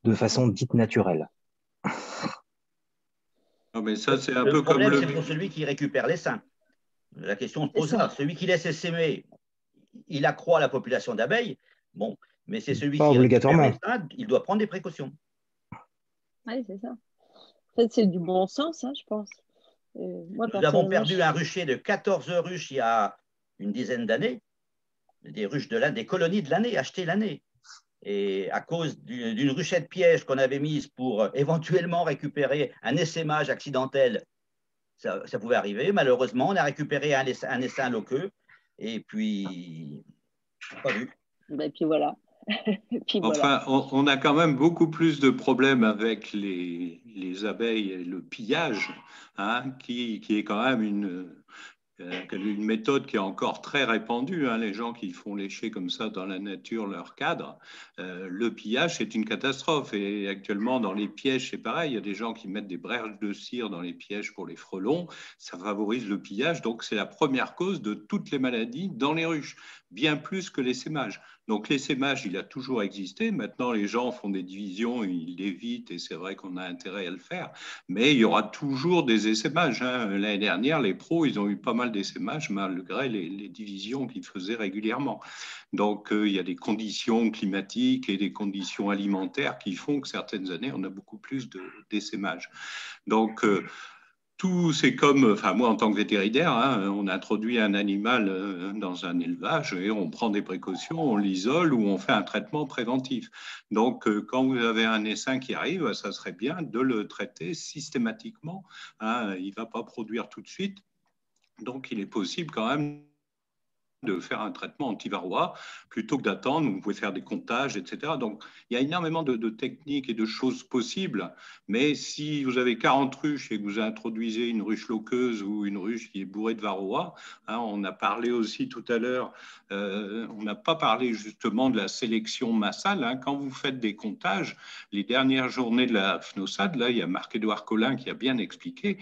de façon dite naturelle. Non, mais ça, c'est un Le peu comme problème, le... c'est pour celui qui récupère l'essaim. La question se pose là. Celui qui laisse essaimer, il accroît la population d'abeilles. Bon, mais c'est celui Pas qui obligatoirement. récupère l'essaim, il doit prendre des précautions. Oui, c'est ça. En fait, c'est du bon sens, hein, je pense. Moi, Nous avons perdu un rucher de 14 ruches il y a une dizaine d'années, des colonies de l'année, achetées l'année. Et à cause d'une ruchette piège qu'on avait mise pour éventuellement récupérer un essaimage accidentel, ça pouvait arriver. Malheureusement, on a récupéré un essaim loqueux et puis, pas vu. Et puis voilà. Puis enfin, on a quand même beaucoup plus de problèmes avec les abeilles et le pillage, hein, qui est quand même une méthode qui est encore très répandue, hein, les gens qui font lécher comme ça dans la nature leur cadre. Le pillage, c'est une catastrophe. Et actuellement, dans les pièges, c'est pareil. Il y a des gens qui mettent des brèches de cire dans les pièges pour les frelons. Ça favorise le pillage. Donc, c'est la première cause de toutes les maladies dans les ruches, bien plus que l'essaimage. Donc, l'essaimage, il a toujours existé. Maintenant, les gens font des divisions, ils l'évitent et c'est vrai qu'on a intérêt à le faire. Mais il y aura toujours des essaimages, hein. L'année dernière, les pros, ils ont eu pas mal d'essaimages malgré les divisions qu'ils faisaient régulièrement. Donc, il y a des conditions climatiques et des conditions alimentaires qui font que certaines années, on a beaucoup plus d'essaimages. Donc, tout, c'est comme, enfin moi en tant que vétérinaire, hein, on introduit un animal dans un élevage et on prend des précautions, on l'isole ou on fait un traitement préventif. Donc quand vous avez un essaim qui arrive, ça serait bien de le traiter systématiquement, hein, il ne va pas produire tout de suite, donc il est possible quand même de faire un traitement anti-varroa plutôt que d'attendre. Vous pouvez faire des comptages, etc. Donc, il y a énormément de techniques et de choses possibles. Mais si vous avez 40 ruches et que vous introduisez une ruche loqueuse ou une ruche qui est bourrée de varroa, hein, on a parlé aussi tout à l'heure, on n'a pas parlé justement de la sélection massale. Hein. Quand vous faites des comptages, les dernières journées de la FNOSAD, là, il y a Marc-Édouard Collin qui a bien expliqué,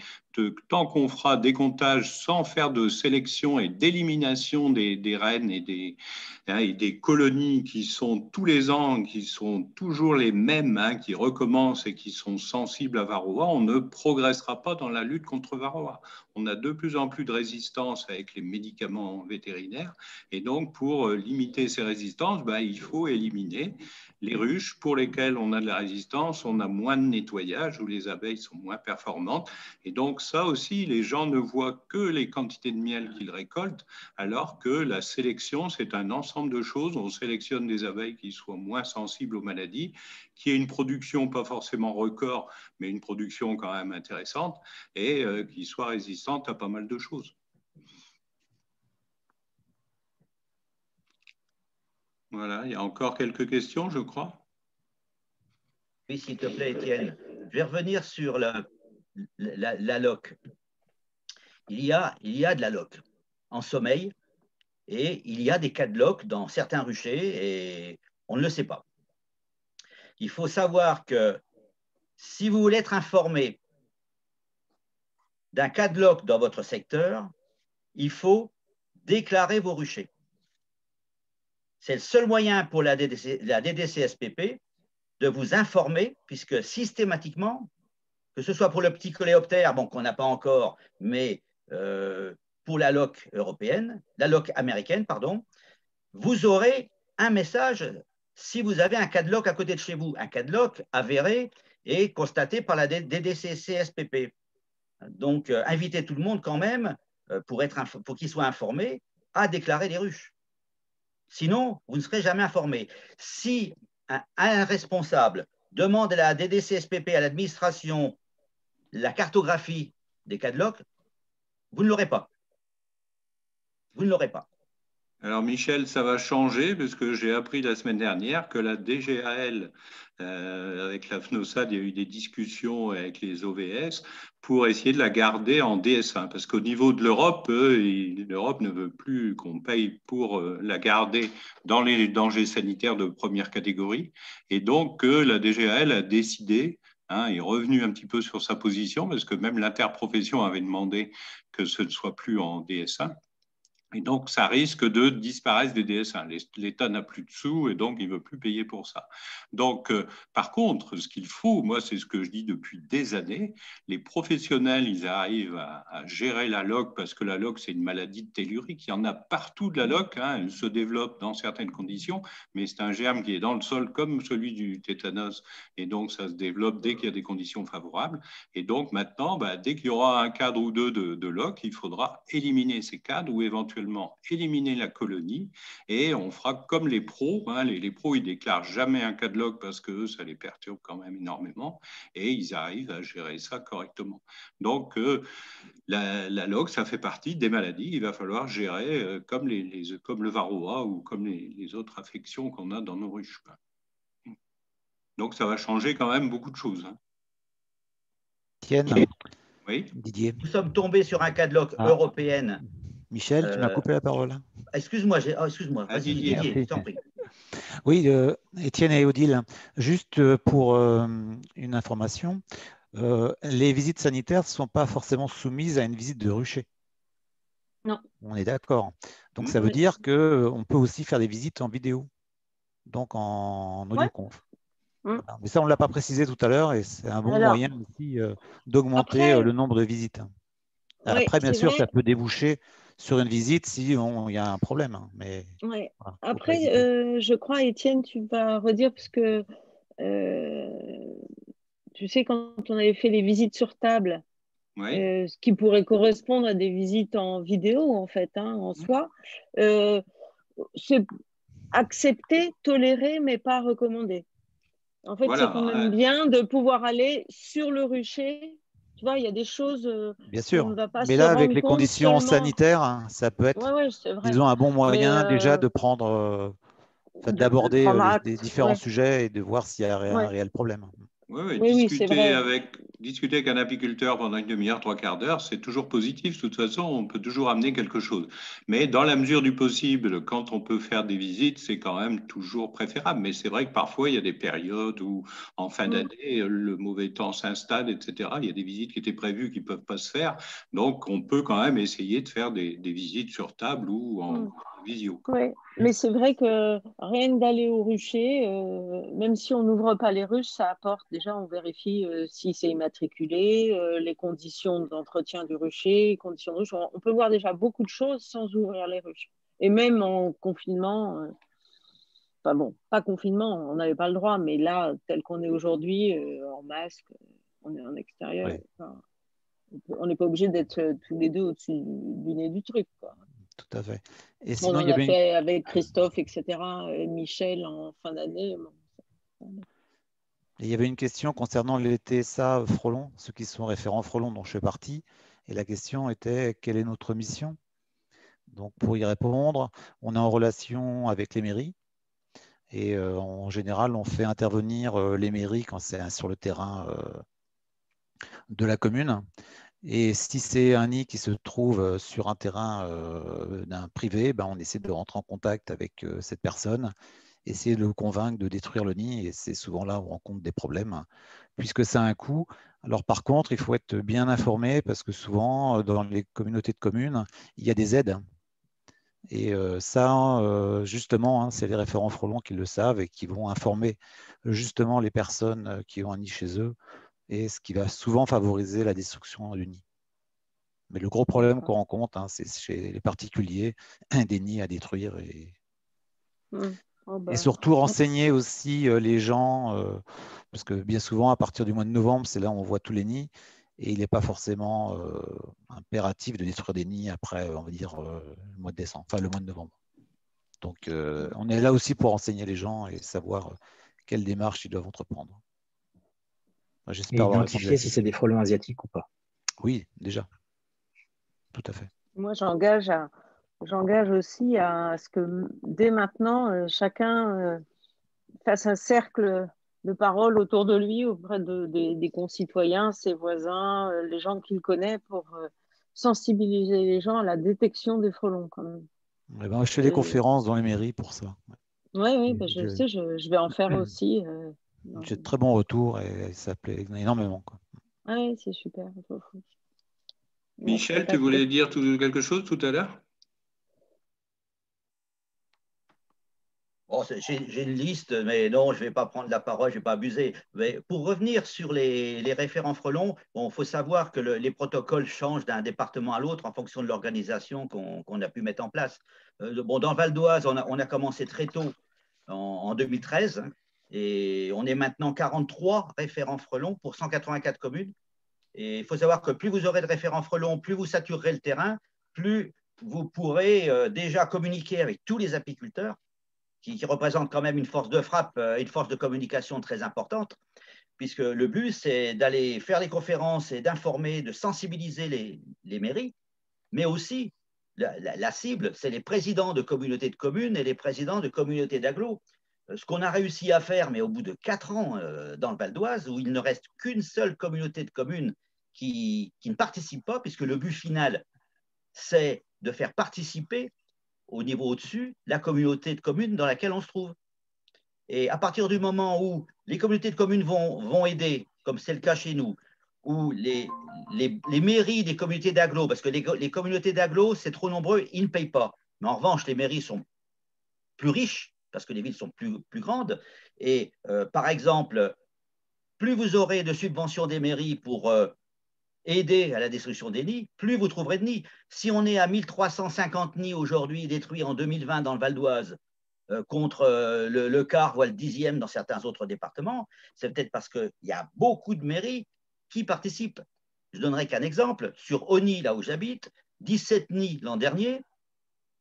tant qu'on fera des comptages sans faire de sélection et d'élimination des reines et des colonies qui sont tous les ans, qui sont toujours les mêmes, hein, qui recommencent et qui sont sensibles à varroa, on ne progressera pas dans la lutte contre varroa. On a de plus en plus de résistance avec les médicaments vétérinaires et donc pour limiter ces résistances, il faut éliminer les ruches pour lesquelles on a de la résistance, on a moins de nettoyage, où les abeilles sont moins performantes. Et donc ça aussi, les gens ne voient que les quantités de miel qu'ils récoltent, alors que la sélection, c'est un ensemble de choses. On sélectionne des abeilles qui soient moins sensibles aux maladies, qui aient une production pas forcément record, mais une production quand même intéressante, et qui soient résistantes à pas mal de choses. Voilà, il y a encore quelques questions, je crois. Oui, s'il te plaît, Étienne. Je vais revenir sur la loque. Il y a de la loque en sommeil et il y a des cas de loque dans certains ruchers et on ne le sait pas. Il faut savoir que si vous voulez être informé d'un cas de loque dans votre secteur, il faut déclarer vos ruchers. C'est le seul moyen pour la DDCSPP de vous informer, puisque systématiquement, que ce soit pour le petit coléoptère, bon, qu'on n'a pas encore, mais pour la loc européenne, la loc américaine, pardon, vous aurez un message si vous avez un cas de loc à côté de chez vous, un cas de loc avéré et constaté par la DDC-CSPP. Donc, invitez tout le monde quand même, pour qu'il soit informé, à déclarer les ruches. Sinon, vous ne serez jamais informé. Si un responsable demande à la DDC-SPP, à l'administration, la cartographie des cas de loc, vous ne l'aurez pas. Vous ne l'aurez pas. Alors Michel, ça va changer parce que j'ai appris la semaine dernière que la DGAL, avec la FNOSAD, il y a eu des discussions avec les OVS pour essayer de la garder en DS1. Parce qu'au niveau de l'Europe, l'Europe ne veut plus qu'on paye pour la garder dans les dangers sanitaires de première catégorie. Et donc, la DGAL a décidé, est revenu un petit peu sur sa position parce que même l'interprofession avait demandé que ce ne soit plus en DS1. Et donc, ça risque de disparaître des DS1. L'État n'a plus de sous et donc il ne veut plus payer pour ça. Donc, par contre, ce qu'il faut, moi, c'est ce que je dis depuis des années, les professionnels, ils arrivent à gérer la loc parce que la loc, c'est une maladie de tellurique. Il y en a partout de la loc, elle se développe dans certaines conditions, mais c'est un germe qui est dans le sol comme celui du tétanos. Et donc, ça se développe dès qu'il y a des conditions favorables. Et donc, maintenant, dès qu'il y aura un cadre ou deux de loc, il faudra éliminer ces cadres ou éventuellement éliminer la colonie et on fera comme les pros. Les pros, ils déclarent jamais un cas de loc parce que ça les perturbe quand même énormément et ils arrivent à gérer ça correctement. Donc, la loc, ça fait partie des maladies. Il va falloir gérer comme le varroa ou comme les autres affections qu'on a dans nos ruches. Donc, ça va changer quand même beaucoup de choses. Tienne. Oui. Didier. Nous sommes tombés sur un cas de loc européenne. Michel, tu m'as coupé la parole. Excuse-moi, vas-y Didier, je t'en prie. Oui, Étienne et Odile, juste pour une information, les visites sanitaires ne sont pas forcément soumises à une visite de rucher. Non. On est d'accord. Donc ça veut dire qu'on peut aussi faire des visites en vidéo, donc en audioconf. Voilà. Mais ça, on ne l'a pas précisé tout à l'heure et c'est un bon moyen aussi d'augmenter le nombre de visites. Après, bien sûr, ça peut déboucher sur une visite si il y a un problème. Mais, voilà, après, je crois, Étienne, tu vas redire, parce que tu sais, quand on avait fait les visites sur table, ce qui pourrait correspondre à des visites en vidéo, en fait, en soi, c'est accepté, toléré, mais pas recommandé. En fait, c'est quand même bien de pouvoir aller sur le rucher. Tu vois, il y a des choses. Bien sûr. On ne va pas mais se là, avec rendre les compte conditions seulement. sanitaires, ça peut être, disons, un bon moyen déjà de prendre, d'aborder les différents sujets et de voir s'il y a un réel problème. Discuter avec un apiculteur pendant une demi-heure, 3/4 d'heure, c'est toujours positif. De toute façon, on peut toujours amener quelque chose. Mais dans la mesure du possible, quand on peut faire des visites, c'est quand même toujours préférable. Mais c'est vrai que parfois, il y a des périodes où, en fin d'année, le mauvais temps s'installe, etc. Il y a des visites qui étaient prévues qui ne peuvent pas se faire. Donc, on peut quand même essayer de faire des visites sur table ou en visio. Oui, mais c'est vrai que rien que d'aller au rucher, même si on n'ouvre pas les ruches, ça apporte. Déjà, on vérifie si c'est immatriculé, les conditions d'entretien du rucher, les conditions de ruche. On peut voir déjà beaucoup de choses sans ouvrir les ruches. Et même en confinement, enfin bon, pas confinement, on n'avait pas le droit, mais là, tel qu'on est aujourd'hui, en masque, on est en extérieur. Oui. Enfin, on n'est pas obligé d'être tous les deux au-dessus du nez du truc, quoi. Tout à fait. Et sinon, on en a fait avec Christophe, etc., et Michel en fin d'année. Il y avait une question concernant les TSA frelons, ceux qui sont référents frelons dont je fais partie. Et la question était, quelle est notre mission? Donc, pour y répondre, on est en relation avec les mairies. Et en général, on fait intervenir les mairies quand c'est sur le terrain de la commune. Et si c'est un nid qui se trouve sur un terrain d'un privé, on essaie de rentrer en contact avec cette personne, essayer de le convaincre de détruire le nid. Et c'est souvent là où on rencontre des problèmes, puisque ça a un coût. Alors par contre, il faut être bien informé, parce que souvent, dans les communautés de communes, il y a des aides. Et ça, justement, c'est les référents frelons qui le savent et qui vont informer justement les personnes qui ont un nid chez eux, et ce qui va souvent favoriser la destruction du nid. Mais le gros problème qu'on rencontre, hein, c'est chez les particuliers, des nids à détruire. Oh, bah. Et surtout renseigner aussi les gens, parce que bien souvent, à partir du mois de novembre, c'est là où on voit tous les nids. Et il n'est pas forcément impératif de détruire des nids après, on va dire, le mois de décembre, enfin le mois de novembre. Donc, on est là aussi pour renseigner les gens et savoir quelles démarches ils doivent entreprendre. Et identifier si c'est des frelons asiatiques ou pas. Oui, déjà. Tout à fait. Moi, j'engage aussi à ce que dès maintenant, chacun fasse un cercle de parole autour de lui, auprès des concitoyens, ses voisins, les gens qu'il connaît, pour sensibiliser les gens à la détection des frelons, quand même. Eh ben, je fais des conférences dans les mairies pour ça. Oui, ben, je sais, je vais en faire aussi. J'ai de très bons retours et ça plaît énormément, quoi. Ah oui, c'est super. Michel, tu voulais dire quelque chose tout à l'heure? Bon, j'ai une liste, mais non, je ne vais pas prendre la parole, je ne vais pas abuser. Mais pour revenir sur les référents frelons, il faut savoir que les protocoles changent d'un département à l'autre en fonction de l'organisation qu'on a pu mettre en place. Bon, dans le Val d'Oise, on a commencé très tôt, en 2013, et on est maintenant 43 référents frelons pour 184 communes. Et il faut savoir que plus vous aurez de référents frelons, plus vous saturerez le terrain, plus vous pourrez déjà communiquer avec tous les apiculteurs, qui représente quand même une force de frappe, une force de communication très importante, puisque le but, c'est d'aller faire des conférences et d'informer, de sensibiliser les mairies, mais aussi, la cible, c'est les présidents de communautés de communes et les présidents de communautés d'agglos. Ce qu'on a réussi à faire, mais au bout de 4 ans dans le Val d'Oise, où il ne reste qu'une seule communauté de communes qui ne participe pas, puisque le but final, c'est de faire participer au niveau au-dessus, la communauté de communes dans laquelle on se trouve. Et à partir du moment où les communautés de communes vont aider, comme c'est le cas chez nous, ou les mairies des communautés d'agglos, parce que les communautés d'agglos, c'est trop nombreux, ils ne payent pas. Mais en revanche, les mairies sont plus riches, parce que les villes sont plus grandes. Et par exemple, plus vous aurez de subventions des mairies pour aider à la destruction des nids, plus vous trouverez de nids. Si on est à 1350 nids aujourd'hui détruits en 2020 dans le Val d'Oise, contre le quart, voire le 10e dans certains autres départements, c'est peut-être parce qu'il y a beaucoup de mairies qui participent. Je donnerai qu'un exemple. Sur Ony, là où j'habite, 17 nids l'an dernier,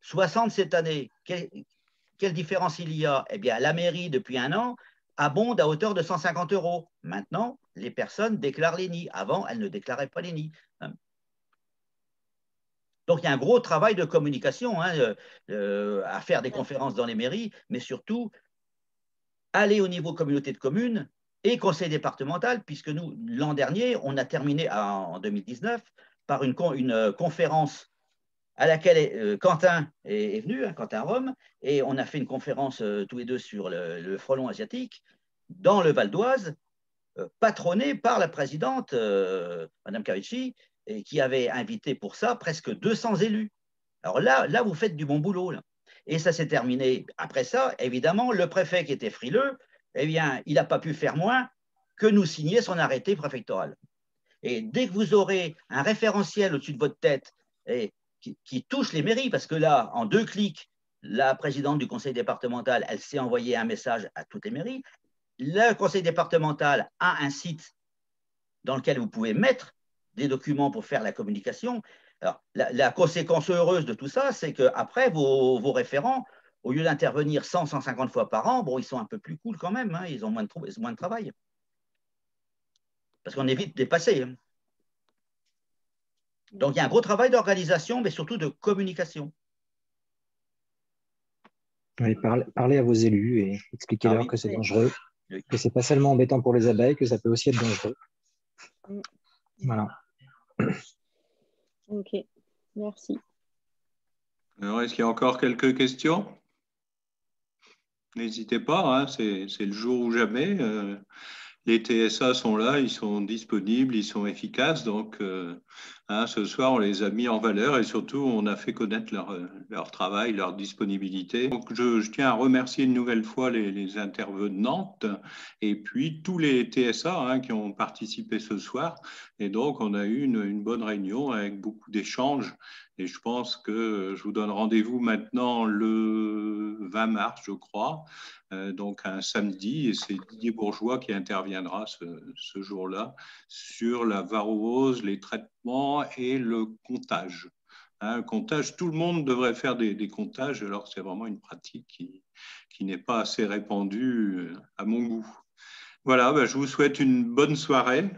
60 cette année. Quelle différence il y a? Eh bien, la mairie, depuis un an, abonde à hauteur de 150 €. Maintenant, les personnes déclarent les nids. Avant, elles ne déclaraient pas les nids. Donc, il y a un gros travail de communication à faire des conférences dans les mairies, mais surtout, aller au niveau communauté de communes et conseil départemental, puisque nous, l'an dernier, on a terminé en 2019 par une conférence à laquelle Quentin est venu, Quentin Rome, et on a fait une conférence tous les deux sur le frelon asiatique dans le Val d'Oise, patronnée par la présidente, Madame Cavici, et qui avait invité pour ça presque 200 élus. Alors là vous faites du bon boulot. Là. Et ça s'est terminé. Après ça, évidemment, le préfet qui était frileux, eh bien, il n'a pas pu faire moins que nous signer son arrêté préfectoral. Et dès que vous aurez un référentiel au-dessus de votre tête et qui touche les mairies, parce que là, en 2 clics, la présidente du conseil départemental, elle s'est envoyé un message à toutes les mairies. Le conseil départemental a un site dans lequel vous pouvez mettre des documents pour faire la communication. Alors, la conséquence heureuse de tout ça, c'est qu'après, vos référents, au lieu d'intervenir 100-150 fois par an, bon, ils sont un peu plus cool quand même, hein, ils ont moins de travail. Parce qu'on est vite dépassé. Hein. Donc, il y a un gros travail d'organisation, mais surtout de communication. Oui, parlez à vos élus et expliquez-leur que c'est dangereux, que ce n'est pas seulement embêtant pour les abeilles, que ça peut aussi être dangereux. Voilà. Ok, merci. Alors, est-ce qu'il y a encore quelques questions? N'hésitez pas, hein, c'est le jour ou jamais. Les TSA sont là, ils sont disponibles, ils sont efficaces. Donc, Ce soir, on les a mis en valeur et surtout, on a fait connaître leur travail, leur disponibilité. Donc, je tiens à remercier une nouvelle fois les intervenantes et puis tous les TSA qui ont participé ce soir. Et donc, on a eu une bonne réunion avec beaucoup d'échanges. Et je pense que je vous donne rendez-vous maintenant le 20 mars, je crois, donc un samedi, et c'est Didier Bourgeois qui interviendra ce jour-là sur la varoose, les traitements et le comptage. Le comptage, tout le monde devrait faire des comptages, alors que c'est vraiment une pratique qui n'est pas assez répandue à mon goût. Voilà, je vous souhaite une bonne soirée.